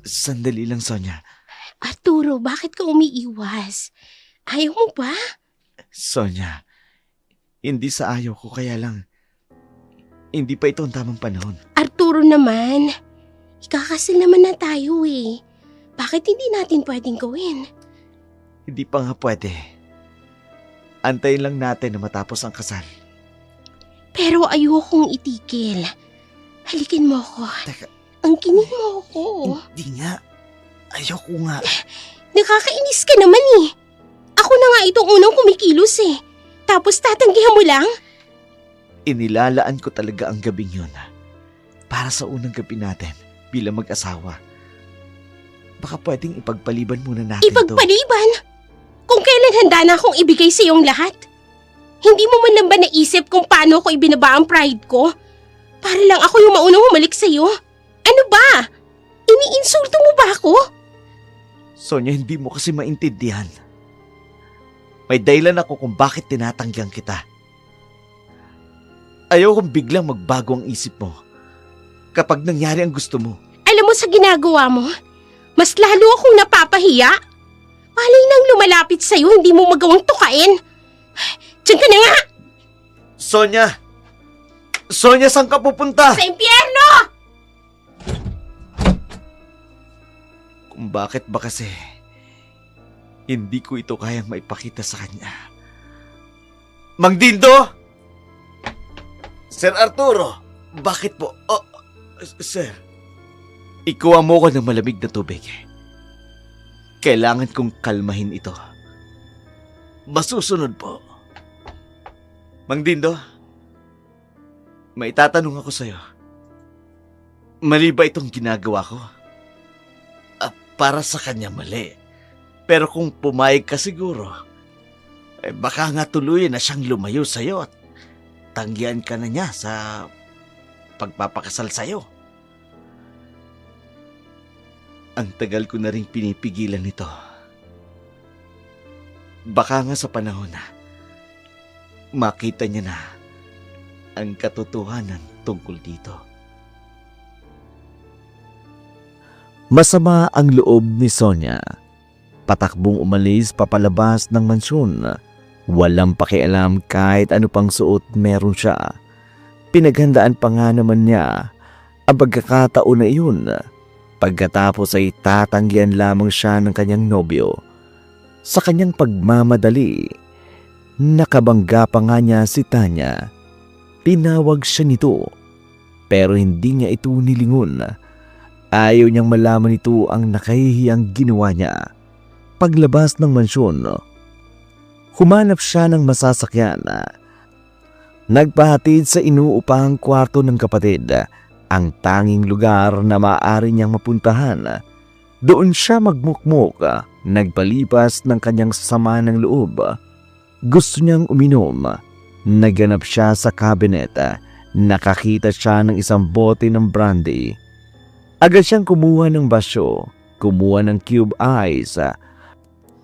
Sandali lang, Sonia. Arturo, bakit ka umiiwas? Ayaw mo ba? Sonia, hindi sa ayaw ko, kaya lang hindi pa ito ang tamang panahon. Arturo naman, ikakasal naman na tayo eh. Bakit hindi natin pwedeng gawin? Hindi pa nga pwede. Antayin lang natin na matapos ang kasal. Pero ayokong itigil. Halikin mo ako. Teka, Angkinin mo ako. hindi nga. Ayoko nga. Nakakainis ka naman eh. Ako na nga itong unang kumikilos eh. Tapos tatanggihan mo lang? Inilalaan ko talaga ang gabing yun para sa unang gabi natin bilang mag-asawa. Baka pwedeng ipagpaliban muna natin to. Ipagpaliban? Kung kailan handa na akong ibigay sa iyong lahat? Hindi mo man lang ba naisip kung paano ko ibinaba ang pride ko? Para lang ako yung maunang humalik sa iyo? Ano ba? Iniinsulto mo ba ako? Sonia, hindi mo kasi maintindihan. May dahilan ako kung bakit tinatanggihan kita. Ayaw kong biglang magbago ang isip mo kapag nangyari ang gusto mo. Alam mo sa ginagawa mo, mas lalo akong napapahiya. Palay nang lumalapit sa'yo, hindi mo magawang tukain. Diyan ka na nga! Sonia! Sonia, saan ka pupunta? Sa impyerno! Kung bakit ba kasi hindi ko ito kayang maipakita sa kanya. Mang Dindo! Sir Arturo, bakit po? Oh, sir, ikuha mo ko ng malamig na tubig. Kailangan kong kalmahin ito. Masusunod po. Mang Dindo, may tatanong ako sa'yo. Mali ba itong ginagawa ko? Para sa kanya mali. Pero kung pumayag ka siguro, baka nga tuluyan na siyang lumayo sa'yo at tanggihan ka na niya sa pagpapakasal sa'yo. Ang tagal ko na rin pinipigilan nito. Baka nga sa panahon na makita niya na ang katotohanan tungkol dito. Masama ang loob ni Sonia. Patakbong umalis papalabas ng mansyon. Walang pakialam kahit ano pang suot meron siya. Pinaghandaan pa nga naman niya ang pagkakataon na iyon. Pagkatapos ay tatanggihan lamang siya ng kanyang nobyo. Sa kanyang pagmamadali, nakabangga pa nga niya si Tanya. Tinawag siya nito, pero hindi niya ito nilingon. Ayaw niyang malaman ito ang nakahihiyang ginawa niya. Paglabas ng mansyon, humanap siya ng masasakyan. Nagpahatid sa inuupang kwarto ng kapatid, ang tanging lugar na maaari niyang mapuntahan. Doon siya magmukmok, nagpalipas ng kanyang sama ng loob. Gusto niyang uminom. Naganap siya sa kabinet. Nakakita siya ng isang bote ng brandy. Agad siyang kumuha ng basyo, kumuha ng cube ice.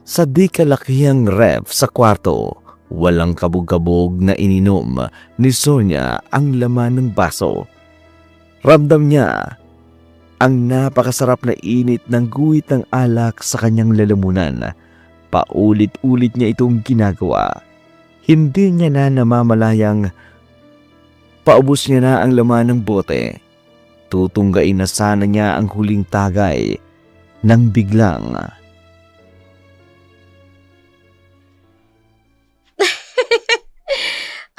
Sa di kalakihang ref sa kwarto, walang kabog-kabog na ininom ni Sonia ang laman ng baso. Ramdam niya ang napakasarap na init ng guhit ng alak sa kanyang lalamunan. Paulit-ulit niya itong ginagawa. Hindi niya na namamalayang paubos niya na ang laman ng bote. Tutunggain na sana niya ang huling tagay nang biglang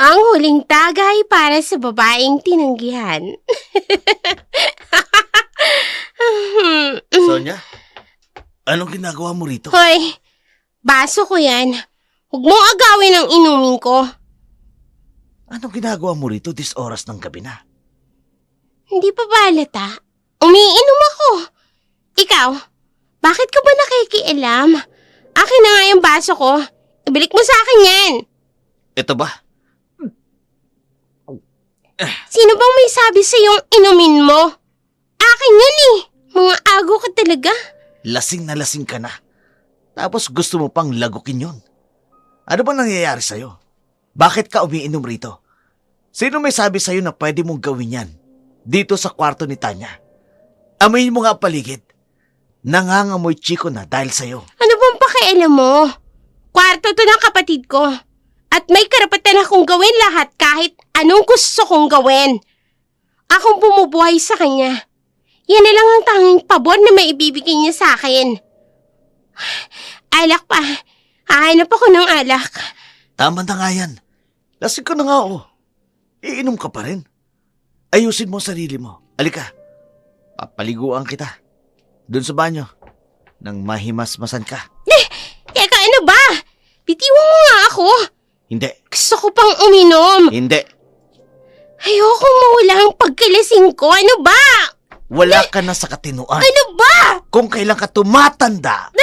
Ang huling tagay para sa babaeng tinanggihan. Sonia, anong ginagawa mo rito? Hoy, baso ko yan. Huwag mong agawin ang inumin ko. Anong ginagawa mo rito this oras ng gabi na? Hindi pa ba halata? Umiinom ako. Ikaw, bakit ka ba nakikialam? Akin na nga yung baso ko. Ibalik mo sa akin yan. Ito ba? Sino bang may sabi sa yung inumin mo? Akin yun eh. Mga ago ka talaga. Lasing na lasing ka na. Tapos gusto mo pang lagukin yun. Ano ba nangyayari sa'yo? Bakit ka umiinom rito? Sino may sabi sa'yo na pwede mong gawin yan? Dito sa kwarto ni Tanya. Amoyin mo nga ang paligid. Nangangamoy chiko na dahil sa'yo. Ano bang pakialam mo? Kwarto to ng kapatid ko. At may karapatan akong gawin lahat kahit anong gusto kong gawin. Akong bumubuhay sa kanya. Yan na lang ang tanging pabor na maibibigay niya sa akin. Alak pa. Hahanap ako ng alak. Tama na nga yan. Lasing ko na nga oh. Iinom ka pa rin. Ayusin mo ang sarili mo. Alika. Papaliguan kita. Doon sa banyo. Nang mahimasmasan ka. Teka, ano ba? Bitiwan mo nga ako. Hindi. Gusto ko pang uminom. Hindi. Ayoko mawala ang pagkalasing ko. Ano ba? Wala ka na sa katinuan. Ano ba? Kung kailan ka tumatanda,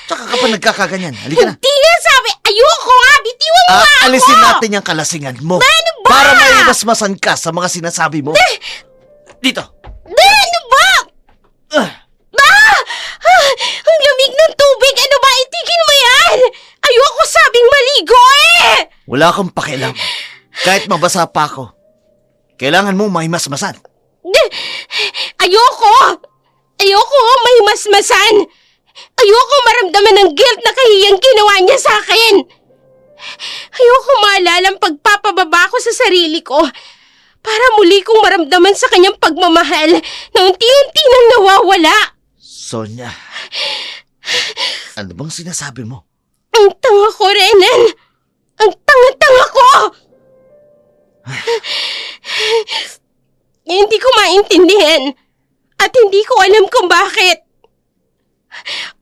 tsaka ka pa nagkakaganyan. Halika na. Hindi nga sabi. Ayoko nga. Bitiwan mo nga ako. Alisin natin yung kalasingan mo. Ano ba? Para maimasmasan ka sa mga sinasabi mo. Dito. Ano ba? Ang lamig ng tubig. Ano ba? Itigil mo yan. Ayoko sabing maligo eh. Wala akong pakialam. Kahit mabasa pa ako. Kailangan mo mahimasmasan. Ayoko. Ayoko mahimasmasan. Ayoko maramdaman ng guilt na kahiyang ginawa niya sa akin. Ayoko maalala ang pagpapababa ko sa sarili ko para muli kong maramdaman sa kanyang pagmamahal na unti-unti nang nawawala. Sonia, ano bang sinasabi mo? Ang tanga ko, Renan. Ang tanga-tanga ko. Hindi ko maintindihan at hindi ko alam kung bakit.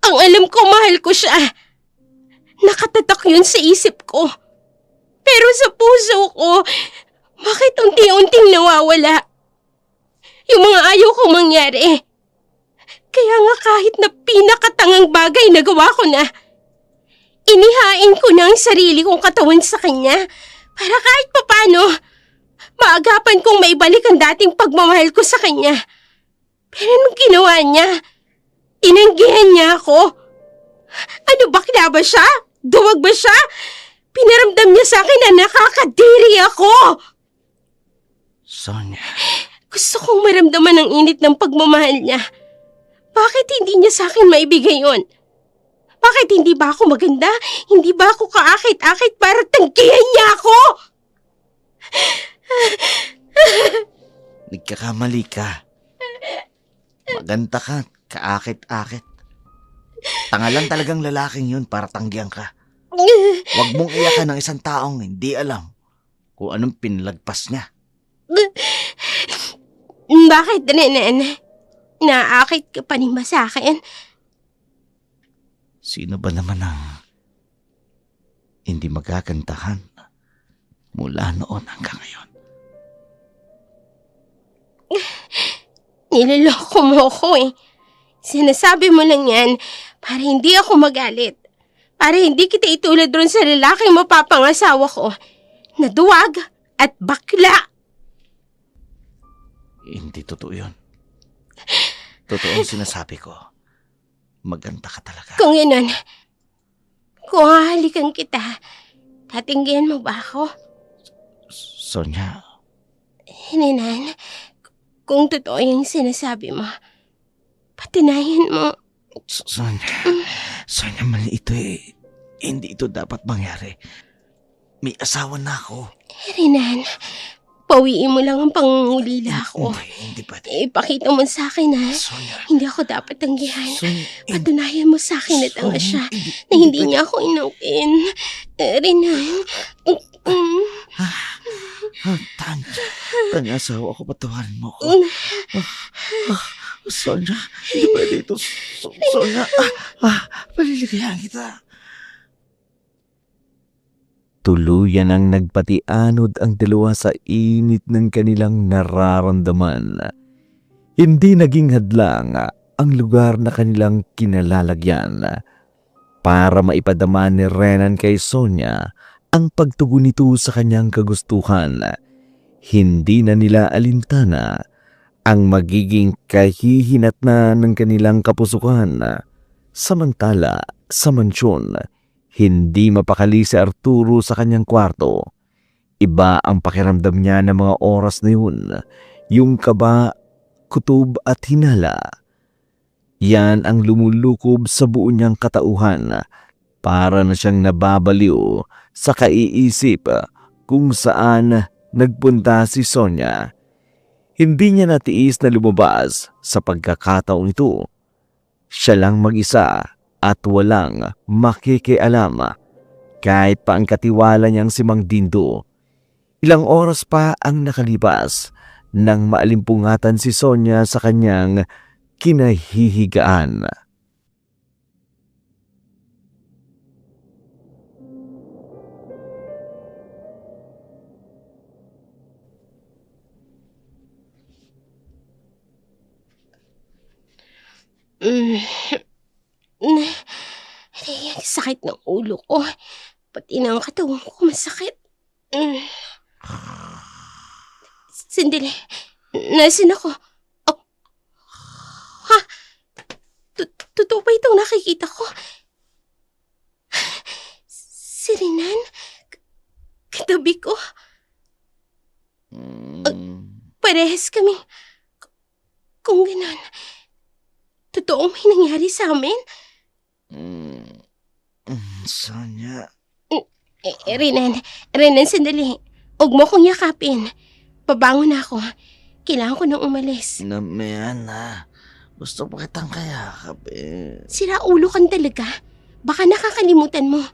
Ang alam ko, mahal ko siya. Nakatatak yun sa isip ko. Pero sa puso ko, bakit unti-unting nawawala? Yung mga ayaw kong mangyari. Kaya nga kahit na pinakatangang bagay na gawa ko na, inihain ko na ang sarili kong katawan sa kanya para kahit papano, maagapan kong maibalik ang dating pagmamahal ko sa kanya. Pero anong ginawa niya? Tinanggihan niya ako. Ano, bakla ba siya? Duwag ba siya? Pinaramdam niya sa akin na nakakadiri ako. Sonia. Gusto kong maramdaman ang init ng pagmamahal niya. Bakit hindi niya sa akin maibigay yun? Bakit hindi ba ako maganda? Hindi ba ako kaakit-akit para tanggihan niya ako? Nagkakamali ka. Maganda ka, kaakit-akit. Tanga lang talagang lalaking yun para tanggihan ka. Huwag mong iyakan ng isang taong hindi alam kung anong pinlagpas niya. Bakit, Renan? Naakit ka pa rin ba sa akin? Sino ba naman ang hindi magagandahan mula noon hanggang ngayon? Niloloko mo ako eh. Sinasabi mo lang yan para hindi ako magalit. Para hindi kita itulad ron sa lalaking mapapangasawa ko na duwag at bakla. Hindi totoo yun. Totoo ang sinasabi ko. Maganda ka talaga. Kung yun, kung hahalikan kita, tatinggihan mo ba ako? Sonia. Renan, kung totoo yung sinasabi mo, patinahin mo. Sonia, mali ito eh. Hindi ito dapat mangyari. May asawa na ako. Renan, pawiin mo lang ang pangungulila ko. Hindi pwede. Ipakita mo sa akin na Sonia. hindi ako dapat tanggihan. Sonia, Patunayan mo sa akin na tanga siya, na hindi niya ako inupin. Renan. Tanya asawa ko, patawarin mo ko. Sonia, hindi pwede ito. Sonia, paliligayan kita. Tuluyan ang nagpatianod ang dalawa sa init ng kanilang nararamdaman. Hindi naging hadlang ang lugar na kanilang kinalalagyan. para maipadama ni Renan kay Sonia ang pagtugon nito sa kanyang kagustuhan. Hindi na nila alintana ang magiging kahihinatnan ng kanilang kapusukan. Samantala, sa mansyon, hindi mapakali si Arturo sa kanyang kwarto. Iba ang pakiramdam niya ng mga oras na yun, yung kaba, kutob at hinala. Yan ang lumulukob sa buo niyang katauhan. Para na siyang nababaliw sa kaiisip kung saan nagpunta si Sonia. Hindi niya natiis na lumabas sa pagkakataong ito. Siya lang mag-isa at walang makikialam. Kahit pa ang katiwala niyang si Mang Dindo. Ilang oras pa ang nakalipas nang maalimpungatan si Sonia sa kanyang kinahihigaan. Sakit ng ulo ko. Pati na ang katawan ko masakit. Sandali. Nasaan ako? Oh. Ha? Totoo ba itong nakikita ko? Si Renan? Katabi ko? Parehas kami. Kung ganon, totoo may nangyari sa amin? Sonia. Renan, sandali. Huwag mo akong yakapin. Pabangon na ako. Kailangan ko nang umalis. Namiana, gusto pa kitang kayakap eh. Sira ulo kan talaga. Baka nakakalimutan mo.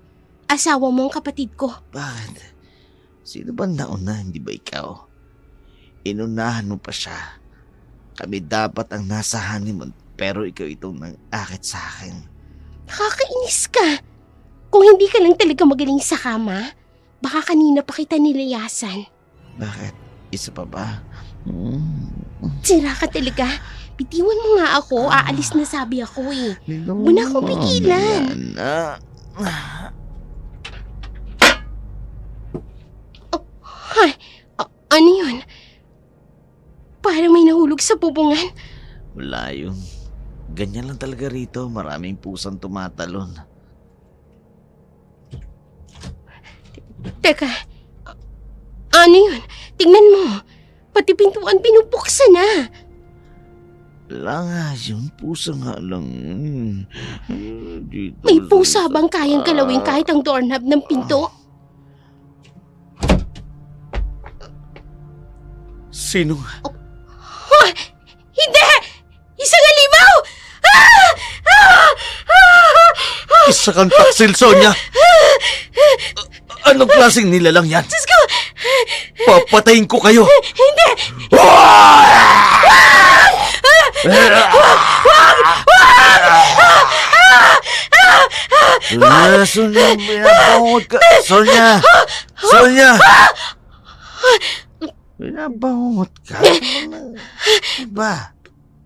Asawa mo ang kapatid ko. Bakit? Sino ba nauna, hindi ba ikaw? Inunahan mo pa siya. Kami dapat ang nasa honeymoon, pero ikaw itong nang-akit sa akin. Nakakainis ka. Kung hindi ka lang talaga magaling sa kama, baka kanina pa kita nilayasan. Bakit? Isa pa ba? Sira ka talaga. Bitiwan mo nga ako. Aalis na sabi ako eh. Huwag na akong pigilan. Ano yun? Parang may nahulog sa bubungan. Wala yun. Ganyan lang talaga rito. Maraming pusang tumatalon. Teka, ano yun? Tingnan mo. Pati pintuan pinupuksan na. Wala nga yun. Pusa nga lang. Dito May pusa bang kayang galawin kahit ang doorknob ng pinto? Sino? Hindi! Isang halimaw! Isa kang taksil, Sonia! Anong klaseng nilalang yan? Diyos ko! Papatayin ko kayo! Hindi! Sonia, binabangot ka! Sonia! Sonia! Binabangot ka? Ba?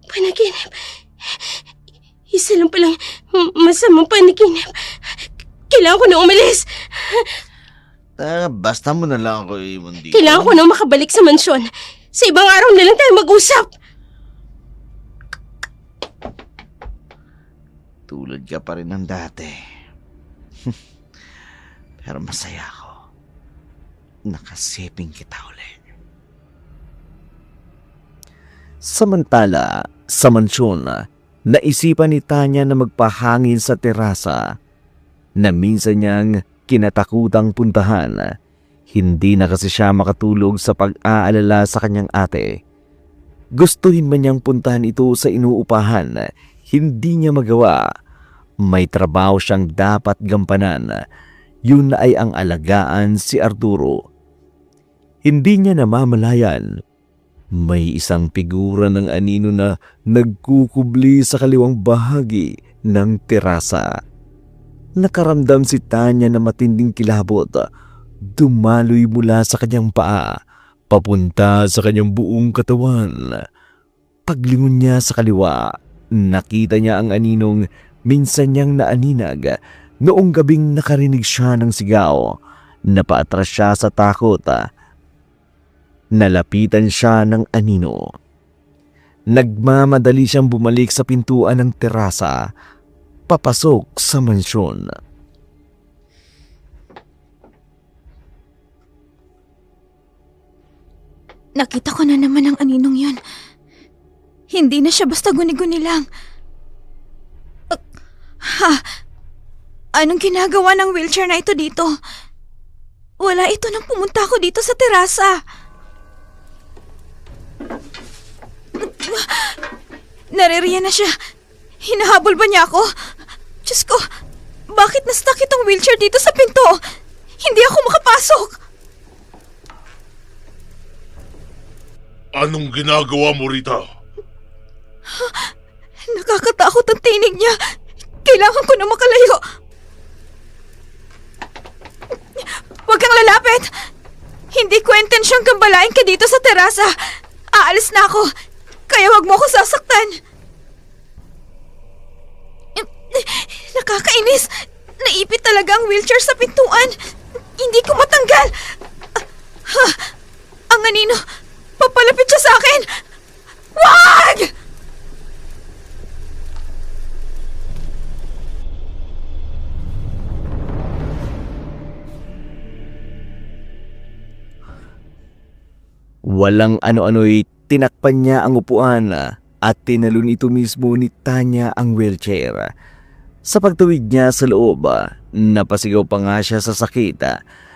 Panaginip. Isa lang palang masamang panaginip. Kailangan ko na umalis. Basta mo na lang ako iwan dito. Kailangan ko na makabalik sa mansyon. Sa ibang araw na lang tayo mag-usap. Tulad ka pa rin ng dati. Pero masaya ako. Nakasiping kita ulit. Samantala, sa mansyon, naisipan ni Tanya na magpahangin sa terasa na minsan niyang kinatakutang puntahan. Hindi na kasi siya makatulog sa pag-aalala sa kanyang ate. Gustuhin man niyang puntahan ito sa inuupahan, hindi niya magawa. May trabaho siyang dapat gampanan. Yun ay ang alagaan si Arturo. Hindi niya namamalayan. May isang figura ng anino na nagkukubli sa kaliwang bahagi ng terasa. Nakaramdam si Tanya na matinding kilabot. Dumaloy mula sa kanyang paa, papunta sa kanyang buong katawan. Paglingon niya sa kaliwa, nakita niya ang aninong minsan niyang naaninag Noong gabing nakarinig siya ng sigaw, napaatras siya sa takot. Nalapitan siya ng anino. Nagmamadali siyang bumalik sa pintuan ng terasa, papasok sa mansyon. Nakita ko na naman ang aninong yun. Hindi na siya basta guni-guni lang. Anong ginagawa ng wheelchair na ito dito? Wala ito nang pumunta ako dito sa terasa. Naririyan na siya. Hinahabol ba niya ako? Diyos ko, bakit na-stuck itong wheelchair dito sa pinto? Hindi ako makapasok. Anong ginagawa mo rito? Nakakatakot ang tinig niya. Kailangan ko na makalayo. Huwag kang lalapit. Hindi ko intensyong gambalain ka dito sa terasa. Aalis na ako. Kaya huwag mo ako sasaktan. Nakakainis. Naipit talaga ang wheelchair sa pintuan. Hindi ko matanggal. Ang anino, papalapit siya sa akin. Wag! Walang ano-ano'y tinakpan niya ang upuan at tinalon ito mismo ni Tanya ang wheelchair. Sa pagtuwid niya sa loob, napasigaw pa nga siya sa sakit.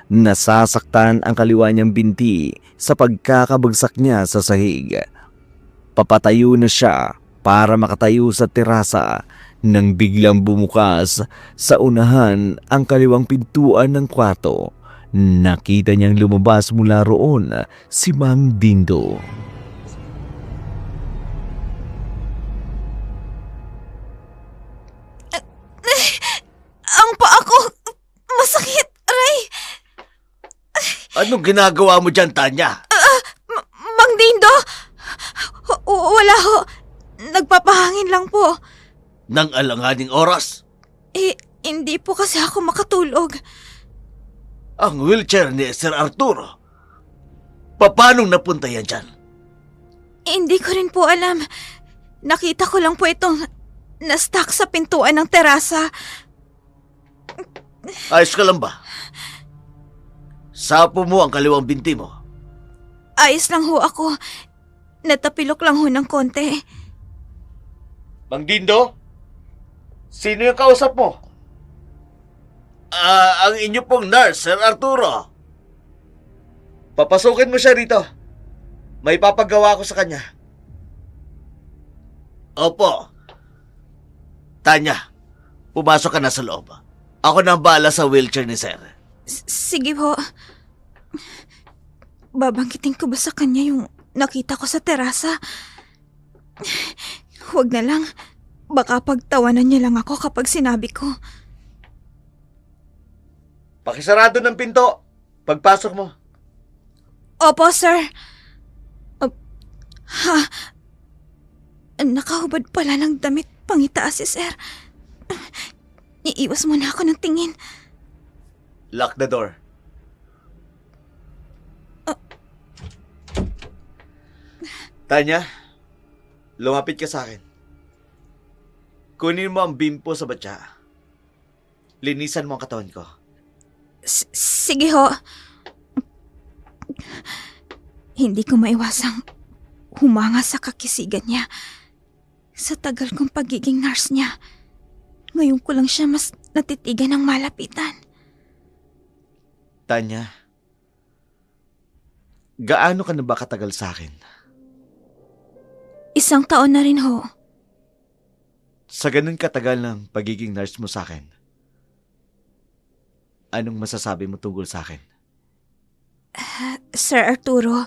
Nasasaktan ang kaliwa niyang binti sa pagkakabagsak niya sa sahig. Papatayo na siya para makatayo sa terasa nang biglang bumukas sa unahan ang kaliwang pintuan ng kwarto. Nakita niyang lumabas mula roon si Mang Dindo. Ang paa ko, masakit, aray. Anong ginagawa mo dyan, Tanya? Mang Dindo, wala ho. Nagpapahangin lang po. Nang alanganing oras? Hindi po kasi ako makatulog. Ang wheelchair ni Sir Arturo. Paanong napunta yan dyan? Hindi ko rin po alam. Nakita ko lang po itong na-stuck sa pintuan ng terasa. Ayos ka lang ba? Sapo mo ang kaliwang binti mo. Ayos lang ho ako. Natapilok lang ho ng konti. Mang Dindo? Sino yung kausap mo? Ang inyo pong nurse, Sir Arturo. Papasukin mo siya rito. May papagawa ko sa kanya. Opo. Tanya, pumasok ka na sa loob. Ako na ang bahala sa wheelchair ni Sir. Sige po. Babangkitin ko ba sa kanya yung nakita ko sa terasa? Huwag na lang. Baka pagtawanan niya lang ako kapag sinabi ko. Pakisarado ng pinto. Pagpasok mo. Opo, sir. Nakahubad pala ng damit pangitaas si sir. Iiwas muna ako ng tingin. Lock the door. Tanya, lumapit ka sa akin. Kunin mo ang bimpo sa batya. Linisan mo ang katawan ko. Sige ho. Hindi ko maiwasang humanga sa kakisigan niya. Sa tagal kong pagiging nurse niya, ngayon ko lang siya mas natitigan ng malapitan. Tanya, gaano ka na ba katagal sa akin? 1 taon na rin ho. Sa ganun katagal ng pagiging nurse mo sa akin, anong masasabi mo tungkol sa akin? Sir Arturo,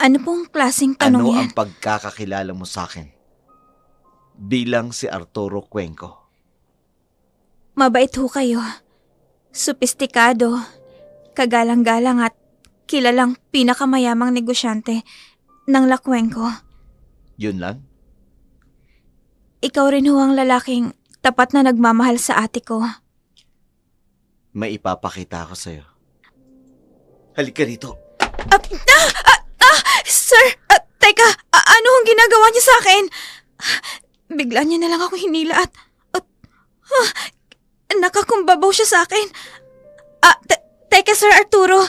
ano pong klaseng tanong Ano yan? ang pagkakakilala mo sa akin bilang si Arturo Cuenco? Mabait ho kayo. Sopistikado, kagalang-galang at kilalang pinakamayamang negosyante ng La Cuenco. Yun lang? Ikaw rin ho ang lalaking tapat na nagmamahal sa ate ko May ipapakita ako sa'yo. Halika rito. Sir, teka, ano ang ginagawa niyo sa akin? Bigla niya na lang ako hinila at nakakumbabaw siya sa akin. Teka, Sir Arturo,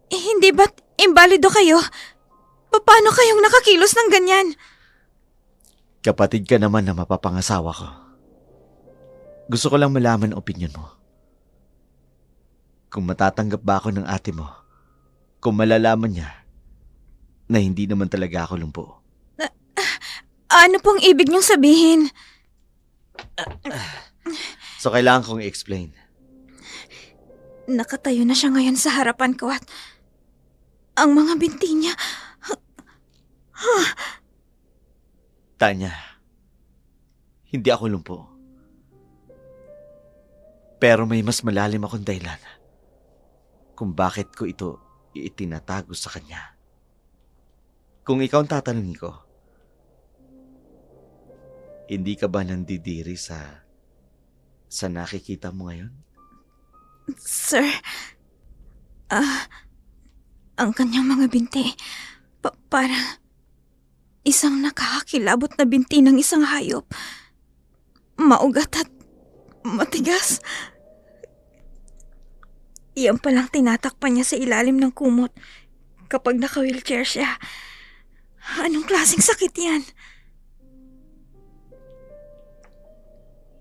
hindi ba't imbalido kayo? Paano kayong nakakilos ng ganyan? Kapatid ka naman na mapapangasawa ko. Gusto ko lang malaman ang opinyon mo. Kung matatanggap ba ako ng ate mo, kung malalaman niya na hindi naman talaga ako lumpo. Ano pong ibig niyong sabihin? So kailangan kong i-explain. Nakatayo na siya ngayon sa harapan ko at ang mga binti niya. Tanya, hindi ako lumpo. Pero may mas malalim akong dahilan kung bakit ko ito itinatago sa kanya. Kung ikaw ang tatanungin ko, hindi ka ba nandidiri sa nakikita mo ngayon? Sir, ang kanyang mga binti, para isang nakakakilabot na binti ng isang hayop. Maugat at matigas. Iyan palang tinatakpan niya sa ilalim ng kumot kapag naka-wheelchair siya. Anong klaseng sakit yan?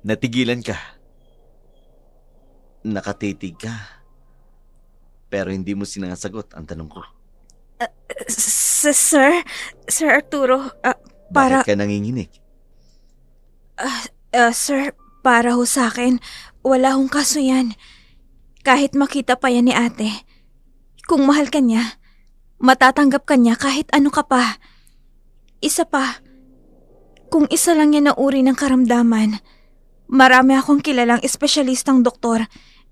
Natigilan ka. Nakatitig ka. Pero hindi mo sinasagot ang tanong ko. Sir Arturo, para... Bakit ka nanginginig? Sir, para ho sa akin, wala hong kaso yan. Kahit makita pa yan ni ate. Kung mahal ka niya, matatanggap ka niya kahit ano ka pa. Isa pa, kung isa lang yan na uri ng karamdaman, marami akong kilalang espesyalistang doktor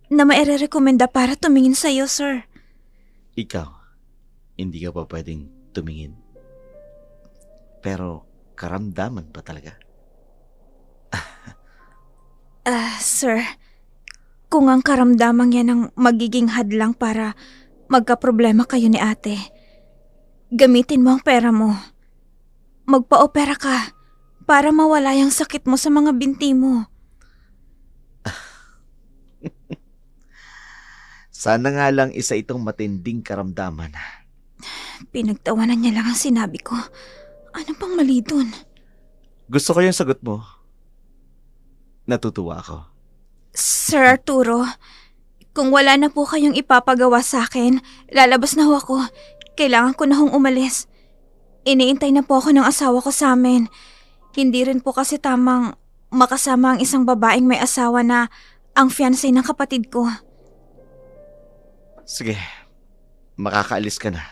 na maire-rekomenda para tumingin sa'yo, sir. Ikaw, hindi ka pa pwedeng tumingin. Pero karamdaman pa talaga. Sir, kung ang karamdaman yan ang magiging hadlang para magkaproblema kayo ni ate, gamitin mo ang pera mo. Magpa-opera ka para mawala yung sakit mo sa mga binti mo. Sana nga lang isa itong matinding karamdaman. Pinagtawanan niya lang ang sinabi ko. Ano pang mali dun? Gusto ko yung sagot mo. Natutuwa ako. Sir Arturo, kung wala na po kayong ipapagawa sa akin, lalabas na ho ako. Kailangan ko na hong umalis. Iniintay na po ako ng asawa ko sa amin. Hindi rin po kasi tamang makasama ang isang babaeng may asawa na ang fiancé ng kapatid ko. Sige, makakaalis ka na.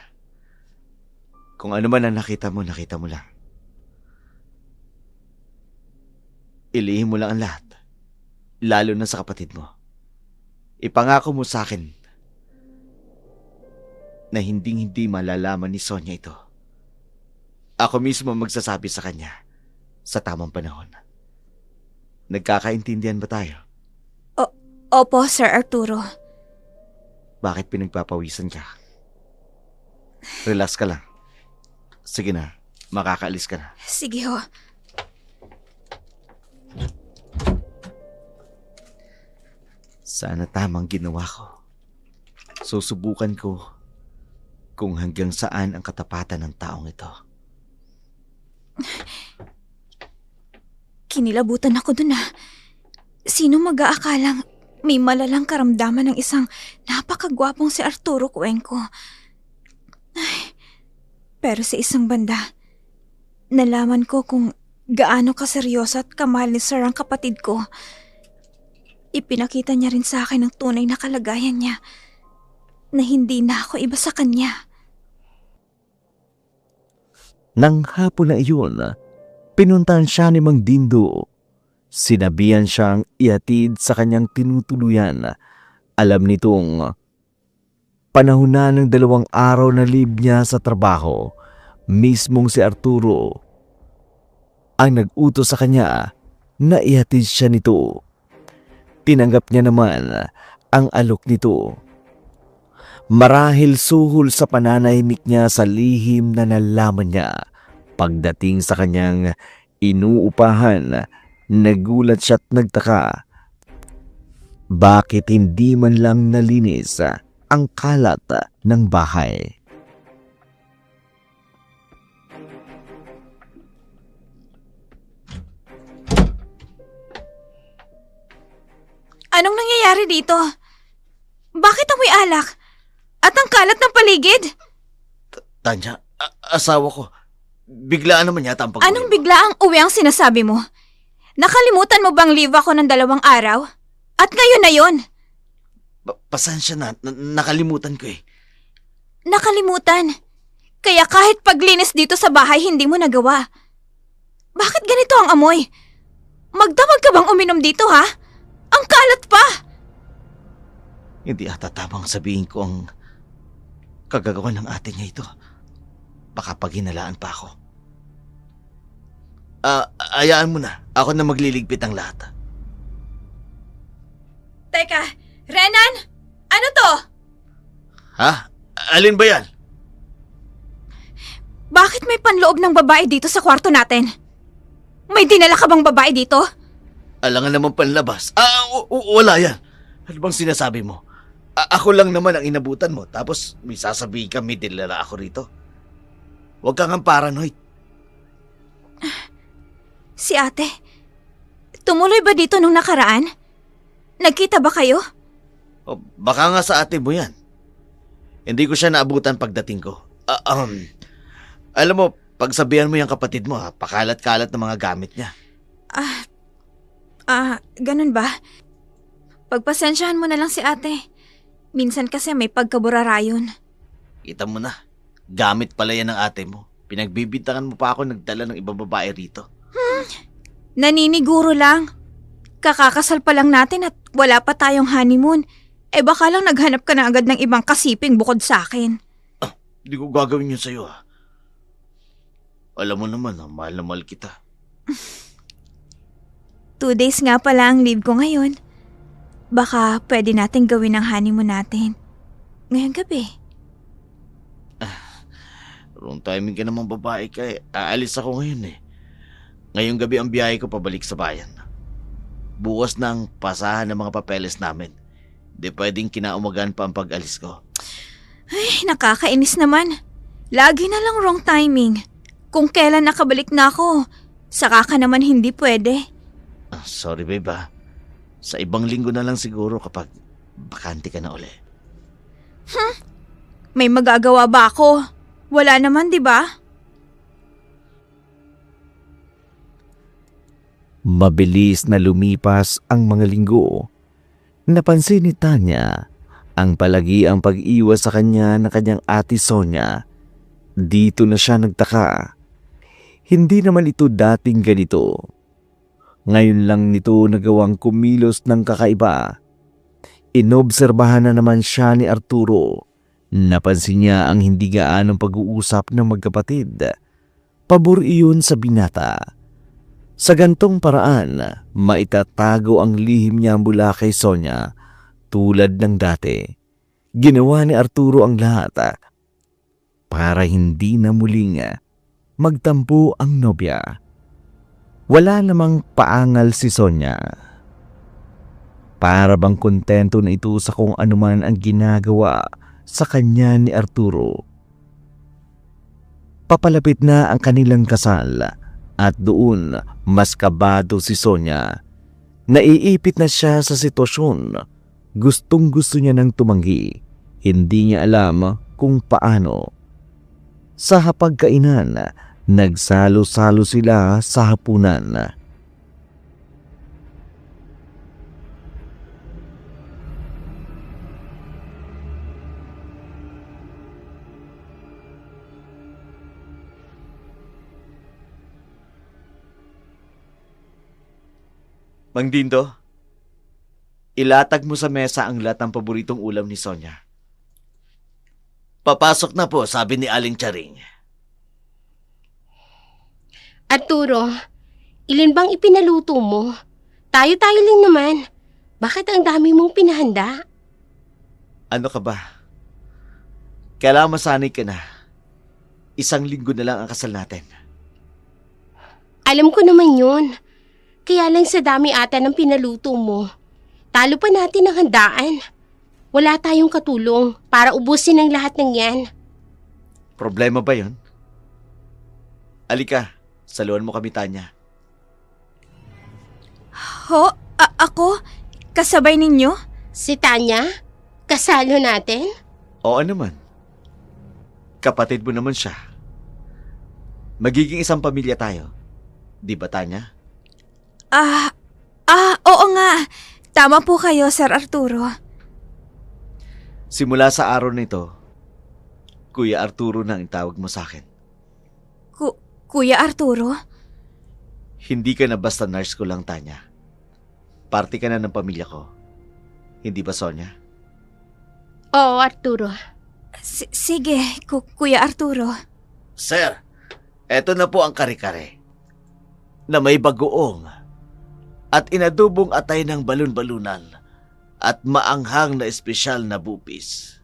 Kung ano man ang nakita mo lang. Ilihim mo lang ang lahat, lalo na sa kapatid mo. Ipangako mo sa akin na hindi malalaman ni Sonia ito. Ako mismo magsasabi sa kanya sa tamang panahon. Nagkakaintindihan ba tayo? Opo, Sir Arturo. Bakit pinagpapawisan ka? Relax ka lang. Sige na, makakaalis ka na. Sige ho. Sana tamang ginawa ko. Susubukan ko kung hanggang saan ang katapatan ng taong ito. Kinilabutan ako dun Sino mag-aakalang may malalang karamdaman ng isang napakagwapong si Arturo Cuenco. Pero sa isang banda, nalaman ko kung gaano kaseryoso at kamahal ni Sir ang kapatid ko. Ipinakita niya rin sa akin ang tunay na kalagayan niya na hindi na ako iba sa kanya. Nang hapon na iyon, pinuntahan siya ni Mang Dindo. Sinabihan siyang ihatid sa kanyang tinutuluyan. Alam nitong panahon na ng 2 araw na leave niya sa trabaho. Mismong si Arturo ang nag-utos sa kanya na ihatid siya nito. Tinanggap niya naman ang alok nito. Marahil suhol sa pananahimik niya sa lihim na nalaman niya pagdating sa kanyang inuupahan, nagulat siya at nagtaka. Bakit hindi man lang nalinis ang kalat ng bahay? Anong nangyayari dito? Bakit amoy alak? At ang kalat ng paligid? Tanya, asawa ko. Biglaan naman yata ang pag-uwi. Anong bigla ang uwi ang sinasabi mo? Nakalimutan mo bang leave ako ng 2 araw? At ngayon na yon. Pasensya na, nakalimutan ko eh. Nakalimutan. Kaya kahit paglinis dito sa bahay, hindi mo nagawa. Bakit ganito ang amoy? Magdamag ka bang uminom dito, ha? Ang kalat pa! Hindi ata tamang sabihin ko ang kagagawa ng ate niya ito. Baka paghinalaan pa ako. Ayaan mo na. Ako na magliligpit ang lahat. Teka, Renan? Ano to? Ha? Alin ba yan? Bakit may panloob ng babae dito sa kwarto natin? May dinala ka bang babae dito? Alangan naman panlabas. Wala yan. Ano bang sinasabi mo? Ako lang naman ang inabutan mo. Tapos may sasabihin ka may dinala ako rito. Huwag kang paranoid. Si ate, tumuloy ba dito nung nakaraan? Nagkita ba kayo? O, baka nga sa ate mo yan. Hindi ko siya naabutan pagdating ko. Alam mo, pagsabihan mo yung kapatid mo, pakalat-kalat ng mga gamit niya. Ganun ba? Pagpasensyahan mo na lang si ate. Minsan kasi may pagkaburarayon. Kita mo na, gamit pala yan ng ate mo. Pinagbibintangan mo pa ako nagdala ng ibang babae rito. Naniniguro lang. Kakakasal pa lang natin at wala pa tayong honeymoon. Baka lang naghanap ka na agad ng ibang kasiping bukod sa akin. Hindi ko gagawin yun sa'yo Alam mo naman, mahal na mahal kita. 2 days nga pala ang leave ko ngayon. Baka pwede natin gawin ang honeymoon natin ngayong gabi. Wrong timing ka naman babae ka Aalis ako ngayon Ngayong gabi ang biyahe ko pabalik sa bayan. Bukas na ang pasahan ng mga papeles namin. Di pwedeng kinaumagan pa ang pag-alis ko. Ay, nakakainis naman. Lagi na lang wrong timing. Kung kailan nakabalik na ako, saka ka naman hindi pwede. Sorry babe Sa ibang linggo na lang siguro kapag bakante ka na uli. May magagawa ba ako? Wala naman, di ba? Mabilis na lumipas ang mga linggo. Napansin ni Tanya ang palagiang pag-iwas sa kanya ng kanyang ate Sonia. Dito na siya nagtaka. Hindi naman ito dating ganito. Ngayon lang nito nagawang kumilos ng kakaiba. Inobserbahan na naman siya ni Arturo. Napansin niya ang hindi gaanong pag-uusap ng magkapatid. Pabor iyon sa binata. Sa gantong paraan, maitatago ang lihim niya mula kay Sonia tulad ng dati. Ginawa ni Arturo ang lahat para hindi na muling magtampo ang nobya. Wala namang paangal si Sonia. Para bang kontento na ito sa kung anuman ang ginagawa sa kanya ni Arturo. Papalapit na ang kanilang kasal at doon mas kabado si Sonia. Naiipit na siya sa sitwasyon. Gustong gusto niya nang tumanggi. Hindi niya alam kung paano. Sa hapagkainan, nagsalo-salo sila sa hapunan. Mang Dindo, ilatag mo sa mesa ang lahat ng paboritong ulam ni Sonia. Papasok na po, sabi ni Aling Charing. Arturo, ilan bang ipinaluto mo? Tayo-tayo lang naman. Bakit ang dami mong pinahanda? Ano ka ba? Kailangan masanay ka na. 1 linggo na lang ang kasal natin. Alam ko naman yun. Kaya lang sa dami ata ng pinaluto mo. Talo pa natin ang handaan. Wala tayong katulong para ubusin ang lahat ng yan. Problema ba yon? Alika, saluhan mo kami, Tanya. Ho? Ako? Kasabay ninyo? Si Tanya? Kasalo natin? Oo naman. Kapatid mo naman siya. Magiging isang pamilya tayo. Di ba, Tanya? Oo nga. Tama po kayo, Sir Arturo. Simula sa araw nito, Kuya Arturo na ang tawag mo sa akin. Kuya Arturo? Hindi ka na basta nurse ko lang, Tanya. Parte ka na ng pamilya ko. Hindi ba, Sonia? Oo, Arturo. Sige, Kuya Arturo. Sir, eto na po ang kare-kare na may bagoong at inadubong atay ng balon-balunan at maanghang na espesyal na bupis.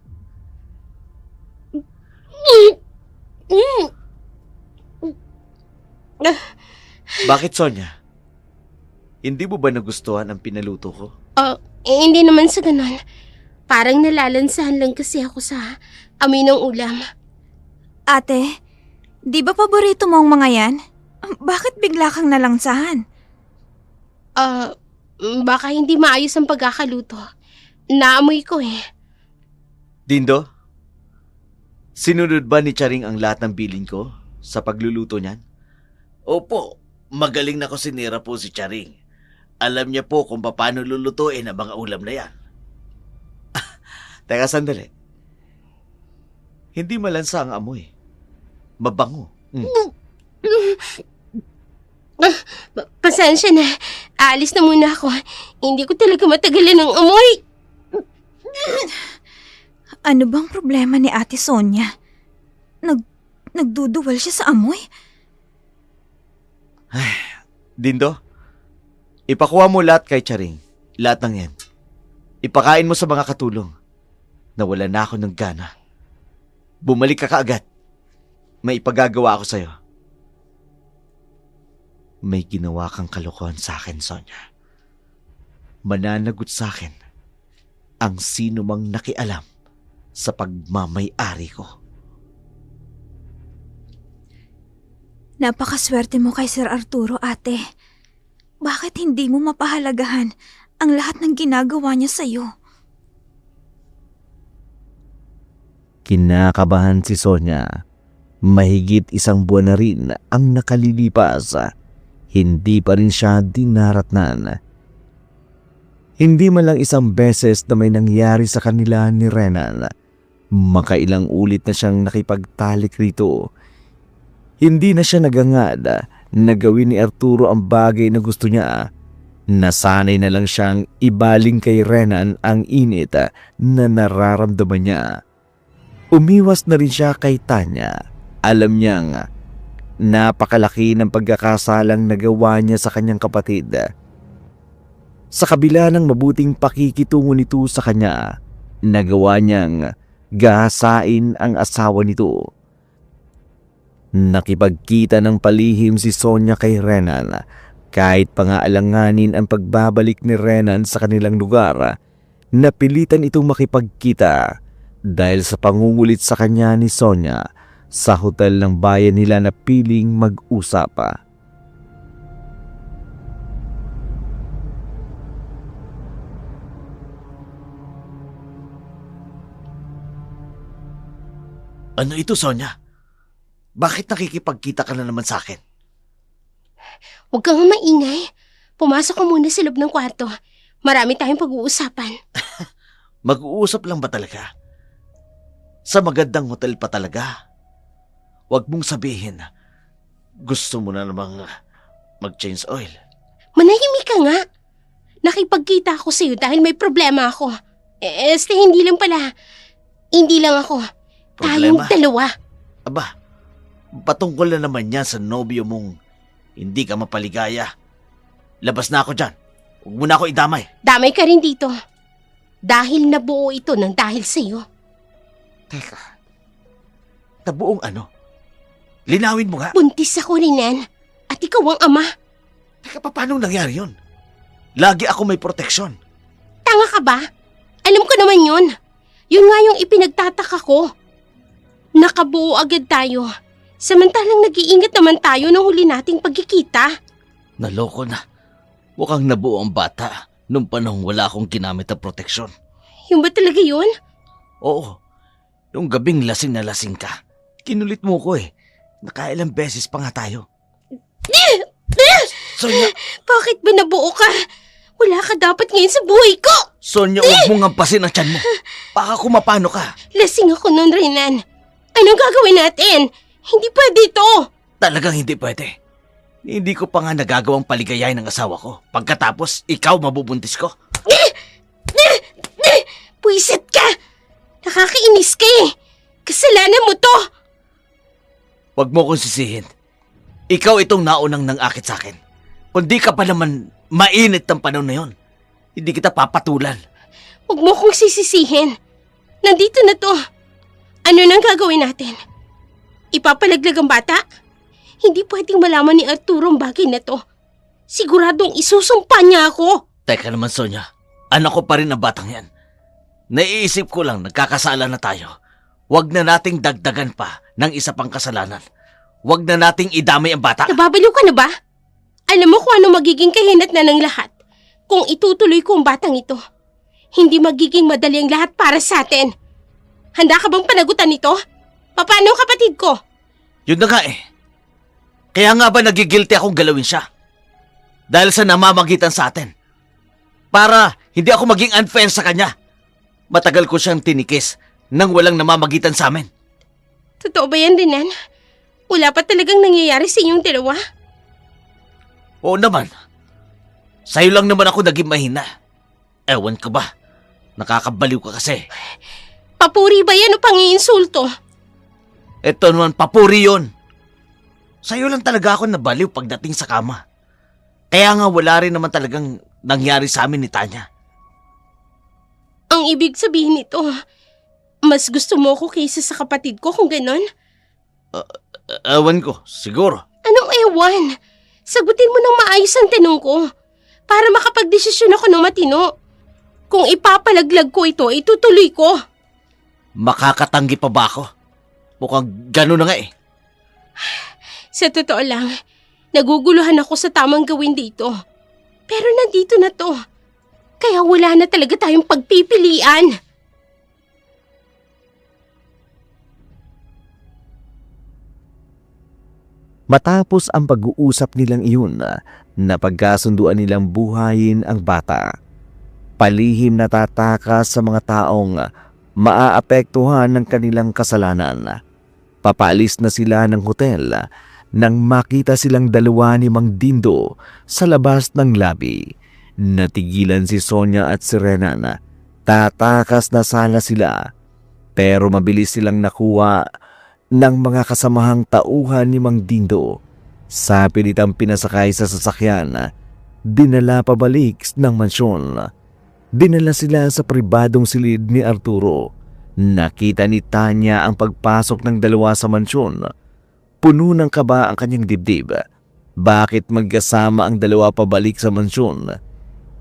Bakit, Sonia? Hindi mo ba nagustuhan ang pinaluto ko? Hindi naman sa ganon. Parang nalalansahan lang kasi ako sa amoy ng ulam. Ate, di ba paborito mo ang mga yan? Bakit bigla kang nalangsahan? Baka hindi maayos ang pagkakaluto. Naamoy ko eh. Dindo? Sinunod ba ni Charing ang lahat ng bilin ko sa pagluluto niyan? Opo, magaling na kusinera po si Charing. Alam niya po kung paano lulutuin ang mga ulam na yan. Teka, sandali. Hindi malansa ang amoy. Mabango. Pasensya na. Aalis na muna ako. Hindi ko talaga matagalan ng amoy. Ano bang problema ni Ate Sonia? Nagduduwal siya sa amoy? Dindo, ipakuha mo lahat kay Charing. Lahat ng yan. Ipakain mo sa mga katulong. Nawala na ako ng gana. Bumalik ka kaagad. May ipagagawa ako sa'yo. May ginawa kang kalokohan sa akin, Sonia. Mananagot sa akin ang sino mang nakialam sa pagmamay-ari ko. Napakaswerte mo kay Sir Arturo, ate. Bakit hindi mo mapahalagahan ang lahat ng ginagawa niya sa'yo? Kinakabahan si Sonia. Mahigit 1 buwan na rin ang nakalilipas. Hindi pa rin siya dinaratnan. Hindi man lang 1 beses na may nangyari sa kanila ni Renan. Makailang ulit na siyang nakipagtalik rito. Hindi na siya nagangad na gawin ni Arturo ang bagay na gusto niya. Nasanay na lang siyang ibaling kay Renan ang init na nararamdaman niya. Umiwas na rin siya kay Tanya. Alam niyang napakalaki ng pagkakasalang nagawa niya sa kanyang kapatid. Sa kabila ng mabuting pakikitungo nito sa kanya, nagawa niyang gahasain ang asawa nito. Nakipagkita ng palihim si Sonia kay Renan kahit pangaalanganin ang pagbabalik ni Renan sa kanilang lugar. Napilitan itong makipagkita dahil sa pangungulit sa kanya ni Sonia sa hotel ng bayan nila na piling mag-usap. Ano ito, Sonia? Bakit nakikipagkita ka na naman sa akin? Huwag kang maingay. Pumasok ka muna sa loob ng kwarto. Marami tayong pag-uusapan. Mag-uusap lang ba talaga? Sa magandang hotel pa talaga? Huwag mong sabihin, gusto mo na namang mag-change oil. Manahimik ka nga. Nakipagkita ako sa'yo dahil may problema ako. Hindi lang pala. Hindi lang ako. Tayong Problema? dalawa. Aba, patungkol na naman yan sa nobyo mong hindi ka mapaligaya. Labas na ako dyan. Huwag mo na ako idamay. Damay ka rin dito. Dahil nabuo ito ng dahil sa'yo. Teka, nabuong ano? Linawin mo nga. Buntis ako, Renan. At ikaw ang ama. Teka, paano nangyari yun? Lagi ako may proteksyon. Tanga ka ba? Alam ko naman yun. Yun nga yung ipinagtataka ko. Nakabuo agad tayo. Samantalang nag-iingat naman tayo nung huli nating pagkikita. Naloko na. Mukhang nabuo ang bata nung panahon wala akong ginamit na proteksyon. Yung ba talaga yun? Oo. Yung gabing lasing na lasing ka. Kinulit mo ko eh. Nakailang beses pa nga tayo. Sonya! Bakit ba nabuo ka? Wala ka dapat ngayon sa buhay ko! Sonya, huwag mong ngampasin ang tiyan mo. Baka kumapano ka. Lasing ako nun, Renan. Anong gagawin natin? Hindi pwede ito. Talagang hindi pwede. Hindi ko pa nga nagagawang paligayahin ng asawa ko. Pagkatapos, ikaw mabubuntis ko. Puwisit ka! Nakakainis ka eh. Kasalanan mo to. Huwag mo kong sisihin. Ikaw itong naunang nang akit sa akin. Kung di ka pa naman mainit ng panahon na yon, hindi kita papatulan. Huwag mo kong sisisihin. Nandito na to. Ano nang gagawin natin? Ipapalaglag ang bata? Hindi pwedeng malaman ni Arturo ang bagay na to. Siguradong isusumpa niya ako. Teka naman, Sonya. Anak ko pa rin ang batang yan. Naiisip ko lang nagkakasala na tayo. Huwag na nating dagdagan pa ng isa pang kasalanan. Huwag na nating idamay ang bata. Nababaliw ka na ba? Alam mo kung ano magiging kahinat na ng lahat kung itutuloy ko ang batang ito. Hindi magiging madali ang lahat para sa atin. Handa ka bang panagutan nito? Paano ang kapatid ko? Yun na nga eh. Kaya nga ba nagigilty akong galawin siya? Dahil sa namamagitan sa atin. Para hindi ako maging unfair sa kanya. Matagal ko siyang tinikis nang walang namamagitan sa amin. Totoo ba yan, Renan? Wala pa talagang nangyayari sa inyong dalawa? Oo naman. Sa'yo lang naman ako naging mahina. Ewan ko ba? Nakakabaliw ka kasi. Papuri ba yan o pangiinsulto? Ito naman, papuri yun. Sa'yo lang talaga ako nabaliw pagdating sa kama. Kaya nga wala rin naman talagang nangyari sa amin ni Tanya. Ang ibig sabihin nito, mas gusto mo ko kaysa sa kapatid ko kung ganon? Ewan ko, siguro. Anong ewan? Sagutin mo ng maayos ang tanong ko para makapagdesisyon ako ng matino. Kung ipapalaglag ko ito, itutuloy ko. Makakatanggi pa ba ako? Mukhang gano'n na nga eh. Sa totoo lang, naguguluhan ako sa tamang gawin dito. Pero nandito na to. Kaya wala na talaga tayong pagpipilian. Matapos ang pag-uusap nilang iyon, napagkasunduan nilang buhayin ang bata. Palihim na tatakas sa mga taong maaapektuhan ng kanilang kasalanan. Papaalis na sila ng hotel nang makita silang dalawa ni Mang Dindo sa labas ng labi. Natigilan si Sonya at si Renan. Tatakas na sana sila, pero mabilis silang nakuha ng mga kasamahang tauhan ni Mang Dindo. Sa pilitang pinasakay sa sasakyan, dinala pabalik ng mansyon. Dinala sila sa pribadong silid ni Arturo. Nakita ni Tanya ang pagpasok ng dalawa sa mansyon. Puno ng kaba ang kanyang dibdib. Bakit magkasama ang dalawa pabalik sa mansyon?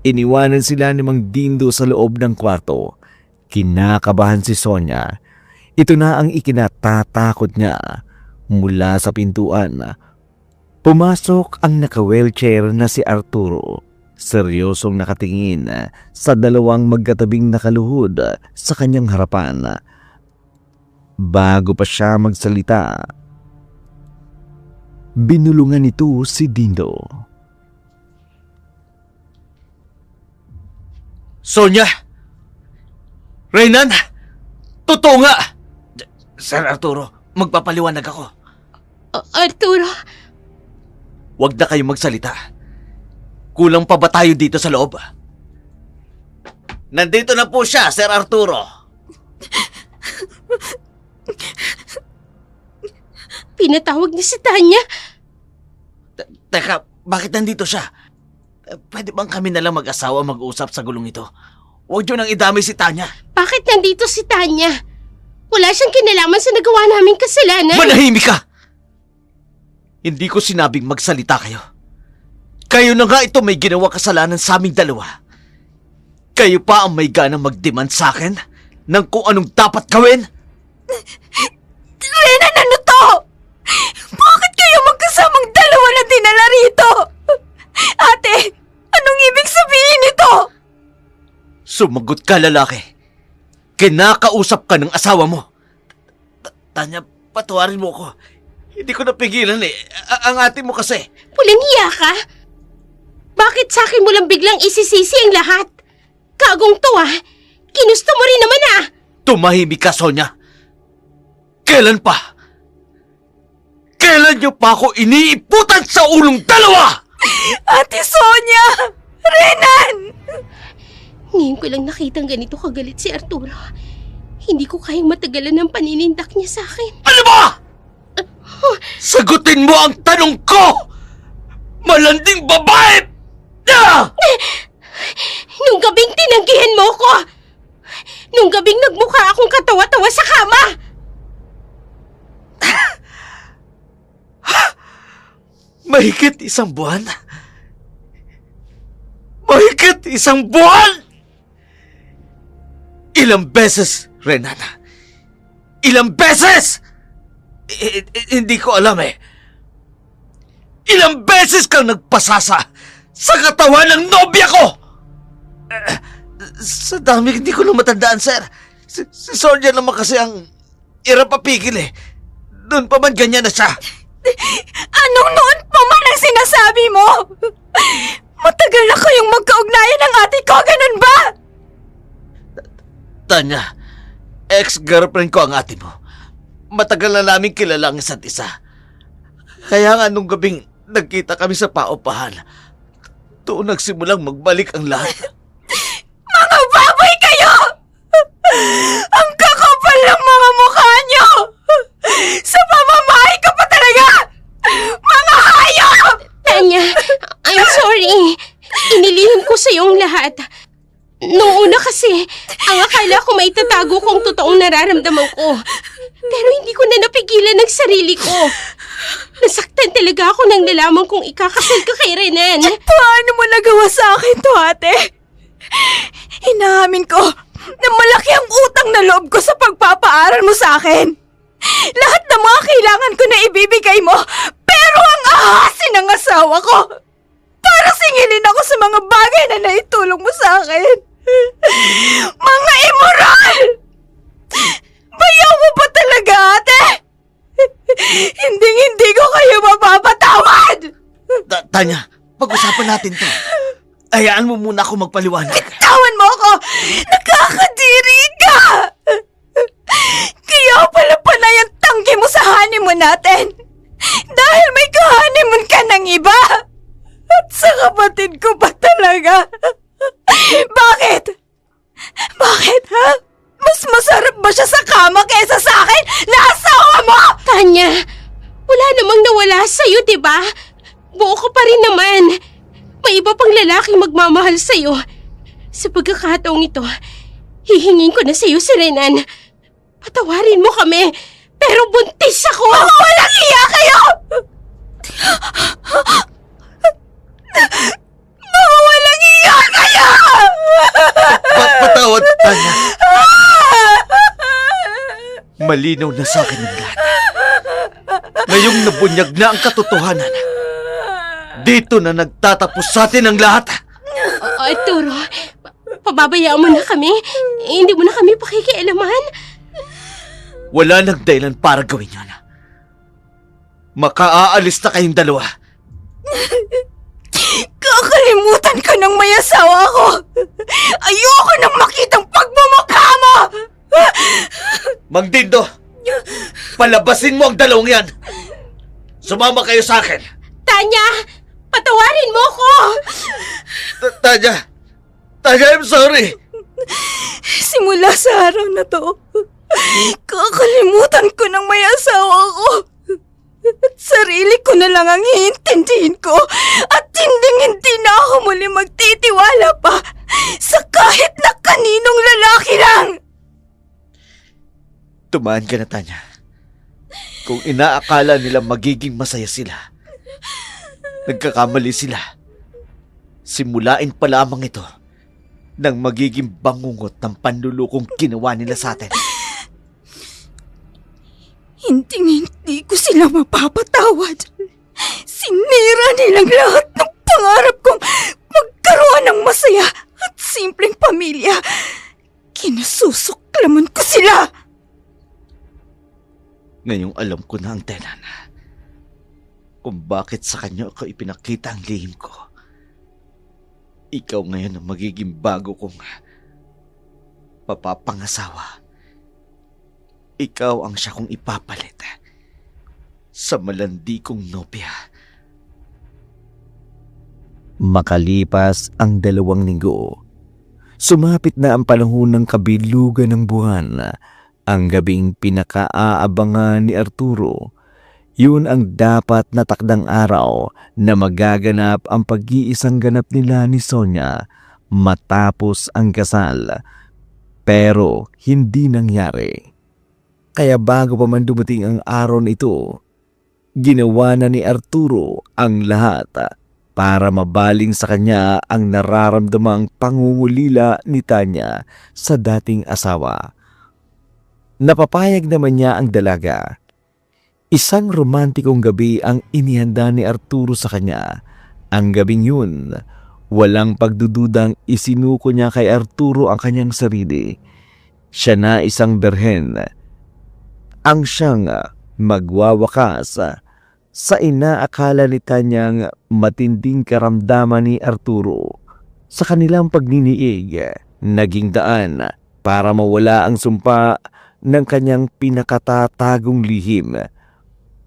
Iniwanan sila ni Mang Dindo sa loob ng kwarto. Kinakabahan si Sonya. Ito na ang ikinatatakot niya. Mula sa pintuan, pumasok ang naka-wheelchair na si Arturo. Seryosong nakatingin sa dalawang magkatabing nakaluhod sa kanyang harapan. Bago pa siya magsalita, binulungan nito si Dindo. Sonya! Renan! Totoo nga! Sir Arturo, magpapaliwanag ako. Arturo, Huwag na kayong magsalita. Kulang pa ba tayo dito sa loob? Nandito na po siya, Sir Arturo. pinatawag niya si Tanya. Teka, bakit nandito siya? Pwede bang kami nalang mag-asawa mag-usap sa gulong ito? Huwag nyo nang idamay si Tanya. Bakit nandito si Tanya? Wala siyang kinalaman sa nagawa naming kasalanan. Manahimik ka! Hindi ko sinabing magsalita kayo. Kayo na nga ito may ginawa kasalanan sa aming dalawa. Kayo pa ang may ganang mag-demand sa akin ng kung anong dapat gawin? Renan, ano to? Bakit kayo magkasamang dalawa na dinala rito? Ate, anong ibig sabihin nito? Sumagot ka, lalaki. Kinakausap ka ng asawa mo. Tanya, patawarin mo ko. Hindi ko napigilan eh. Ang ate mo kasi. Pulang hiya ka? Bakit sa akin mo lang biglang isisisi ang lahat? Kagong to ah. Ginusto mo rin naman ah. Tumahimik ka, Sonia. Kailan pa? Kailan niyo pa ako iniiputan sa ulong dalawa? Ate Sonia! Renan! Ngayon ko lang nakitang ganito kagalit si Arturo. Hindi ko kayang matagalan ng paninindak niya sa akin. Ano ba? Sagutin mo ang tanong ko! Malanding babae! Nung gabing tinanggihan mo ko! Nung gabing nagmukha akong katawa-tawa sa kama! Mahigit isang buwan? Mahigit isang buwan? Ilang beses, Renana? Ilang beses? Hindi ko alam eh. Ilang beses kang nagpasasa sa katawan ng nobya ko? Sa dami, hindi ko na matandaan, sir. Si Sonia naman kasi ang irapapigil eh. Doon pa man ganyan na siya. Anong noon pa man ang sinasabi mo? Matagal na kayong magkaugnayan ng ate ko, ganun ba? Tanya, ex-girlfriend ko ang ate mo. Matagal na namin kilala ang isa't isa. Kaya nga nung gabing nagkita kami sa paupahan, doon nagsimulang magbalik ang lahat. Mga baboy kayo! Ang kakapal ng mga mukha nyo! Sa pamamahay ka pa talaga! Mga hayop! Tanya, I'm sorry. Inilihim ko sa iyong lahat. Noong una kasi, ang akala ko maitatago ko ang totoong nararamdaman ko. Pero hindi ko na napigilan ang sarili ko. Nasaktan talaga ako nang nalaman kong ikakasal ka kay Renan. Paano mo nagawa sa akin to, ate? Inamin ko na malaki ang utang na loob ko sa pagpapaaral mo sa akin. Lahat ng mga kailangan ko na ibibigay mo, pero ang ahasin ng asawa ko para singilin ako sa mga bagay na naitulong mo sa akin. Mga immoral! Bayaw mo ba talaga, ate? Hindi ko kayo mapapatawad! Tanya, pag-usapan natin to. Hayaan mo muna ako magpaliwanag. Tawan mo ako! Nakakadiri ka! Kaya pala panay ang tanggi mo sa honeymoon natin. Dahil may ka-honeymoon ka ng iba. At sa kapatid ko pa talaga. Bakit? Bakit, ha? Mas masarap ba siya sa kama kaysa sa akin na asawa mo? Tanya, wala namang nawala sa'yo, diba? Buo ka pa rin naman. May iba pang lalaking magmamahal sa'yo. Sa pagkakataong ito, hihingin ko na sa'yo si Renan. Patawarin mo kami, pero buntis ako! Mga walang iya kayo! Mga walang iya kayo! Patawad, Tanya. Malinaw na sa akin ang lahat. Ngayong nabunyag na ang katotohanan, dito na nagtatapos sa atin ang lahat. Arturo, pababayaan mo na kami. Hindi mo na kami pakikialaman. Wala nang dahilan para gawin yun. Makaaalis na kayong dalawa. Kakalimutan ko nang may asawa ko. Ayoko nang makitang pagmumukha mo! Mang Dindo, palabasin mo ang dalawang yan. Sumama kayo sa akin. Tanya, patawarin mo ko! Tanya, I'm sorry. Simula sa araw na to, kakalimutan ko nang may asawa ko. At sarili ko na lang ang hiintindihin ko. At hindi na ako muli magtitiwala pa sa kahit na kaninong lalaki lang. Tumaan ka na, Tanya. Kung inaakala nila magiging masaya sila, nagkakamali sila. Simulain pa lamang ito ng magiging bangungot ng panlulukong ginawa nila sa atin. Hindi ko sila mapapatawad. Sinira nilang lahat ng pangarap kong magkaroon ng masaya at simpleng pamilya. Kinasusuklaman ko sila. Ngayong alam ko na ang tenan kung bakit sa kanya ako ipinakita ang lihim ko. Ikaw ngayon ang magiging bago kong papapangasawa. Ikaw ang siya kong ipapalit sa malandi kong nobya. Makalipas ang 2 linggo, sumapit na ang panahon ng kabilugan ng buwan. Ang gabing pinakaaabangan ni Arturo, yun ang dapat natakdang araw na magaganap ang pag-iisang ganap nila ni Sonia matapos ang kasal. Pero hindi nangyari. Kaya bago pa man dumating ang araw na ito, ginawa na ni Arturo ang lahat para mabaling sa kanya ang nararamdamang pangungulila ni Tanya sa dating asawa. Napapayag naman niya ang dalaga. Isang romantikong gabi ang inihanda ni Arturo sa kanya. Ang gabing yun, walang pagdududang isinuko niya kay Arturo ang kanyang sarili. Siya na isang berhen. Ang siyang magwawakas sa inaakala ni Tanyang matinding karamdaman ni Arturo. Sa kanilang pagniniig, naging daan para mawala ang sumpa ng kanyang pinakatatagong lihim.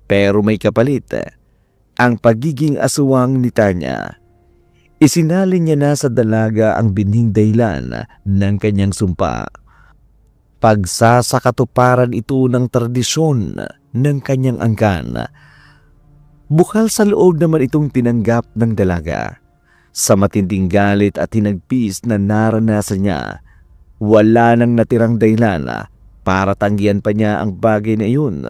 Pero may kapalit, ang pagiging aswang ni Tanya. Isinalin niya na sa dalaga ang binhing dahilan ng kanyang sumpa. Pagsasakatuparan ito ng tradisyon ng kanyang angkan. Bukal sa loob naman itong tinanggap ng dalaga. Sa matinding galit at hinagpis na naranasan niya, wala nang natirang dahilan para tanggihan pa niya ang bagay na iyon.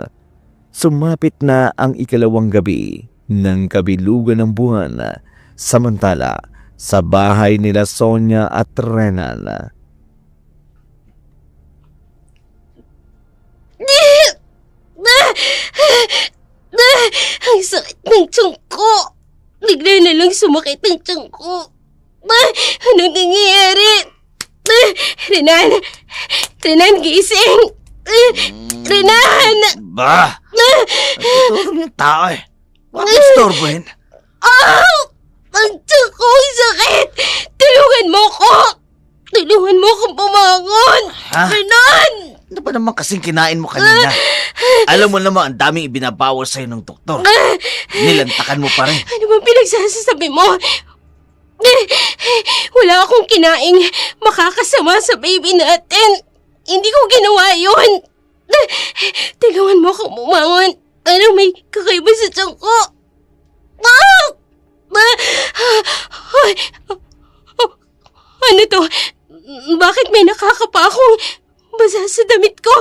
Sumapit na ang 2 gabi ng kabilugan ng buwan, samantala sa bahay nila Sonia at Renan. Ang sakit ng tiyan ko. Bigla na lang sumakit ang tiyan ko. Anong nangyayari? Renan, gising! Renan! Ba! Natutulog yung tao eh. Huwag istorbohin. Ang tiyan ko, ang sakit! Tulungan mo ko! Tulungan mo akong pumangon! Ha? Renan! Ano ba naman kasing kinain mo kanina? Alam mo naman ang daming ibinabawal sa'yo ng doktor. Nilantakan mo pa rin. Ano bang pinagsasabi mo? Wala akong kinaing makakasama sa baby natin. Hindi ko ginawa yun. Tulungan mo akong bumangon. Parang may kakaiba sa tiyan ko. Ano to? Bakit may nakakapa akong basa sa damit ko?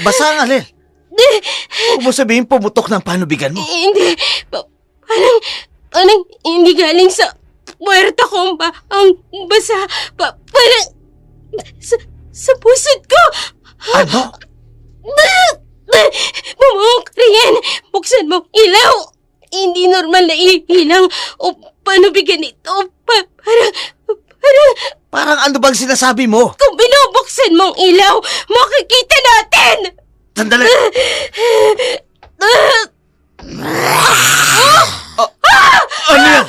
Basa ang alin? Huwag mo sabihin pumutok ng panubigan mo. Hindi. Parang hindi galing sa puwerta ko ang basa. Parang sa pusod ko. Ano? Bumuk, Rian. Buksan mo ilaw. Hindi normal na ilang o panubigan ito. Parang ano bang sinasabi mo? Kung binubuksan mong ilaw, makikita natin! Sandali! Ano yan?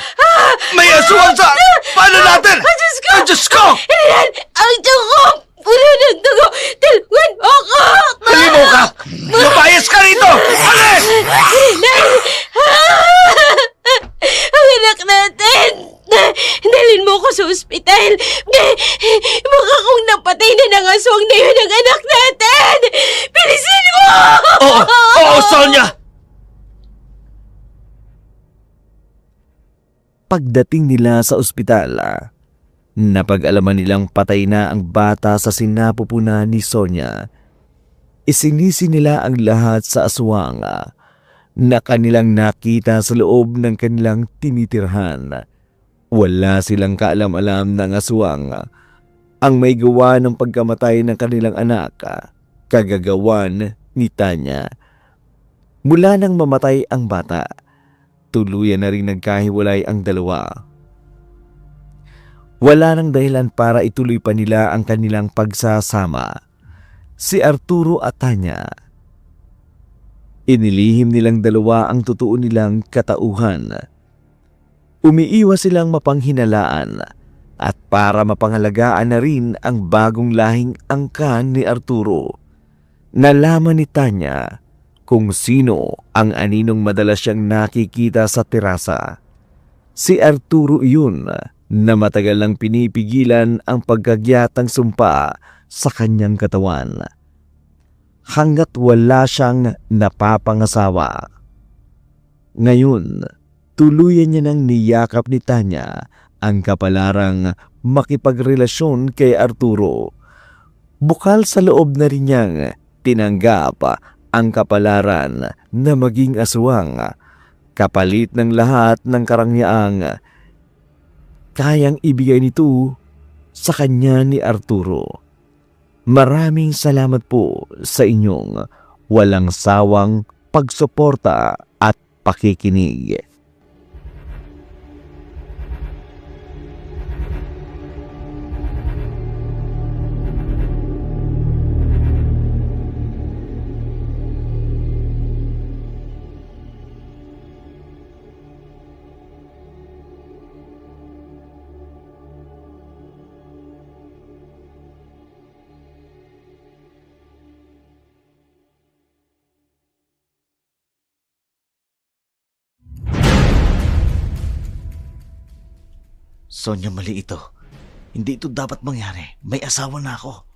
May aswang sa... Paano natin? Diyos ko! Diyos ko! Rian, ang tiyan ko! Puro ng dugo! Tulungan mo ako! Halimaw ka! Lumayas ka rito! Alis! Rian! Ang anak natin! Dalhin mo ko sa ospital. Baka kung napatay na ng aswang na yun ang anak natin. Bilisin mo! Oo, Sonia! Pagdating nila sa ospital, napag-alaman nilang patay na ang bata sa sinapupunan ni Sonia. Isinisi nila ang lahat sa aswang na kanilang nakita sa loob ng kanilang tinitirhan. Wala silang kaalam-alam ng aswang ang may gawa ng pagkamatay ng kanilang anak, kagagawan ni Tanya. Mula nang mamatay ang bata, tuluyan na rin nagkahiwalay ang dalawa. Wala nang dahilan para ituloy pa nila ang kanilang pagsasama. Si Arturo at Tanya, inilihim nilang dalawa ang totoo nilang katauhan. Umiiwas silang mapanghinalaan at para mapangalagaan na rin ang bagong lahing angkan ni Arturo. Nalaman ni Tanya kung sino ang aninong madalas siyang nakikita sa terasa. Si Arturo yun na matagal lang pinipigilan ang pagkagyatang sumpa sa kanyang katawan hanggat wala siyang napapangasawa. Ngayon, tuluyan niya nang niyakap ni Tanya ang kapalarang makipagrelasyon kay Arturo. Bukal sa loob na rin niyang tinanggap ang kapalaran na maging aswang, kapalit ng lahat ng karangyaan kayang ibigay nito sa kanya ni Arturo. Maraming salamat po sa inyong walang sawang pagsuporta at pakikinig. Sonya, mali ito. Hindi ito dapat mangyari. May asawa na ako.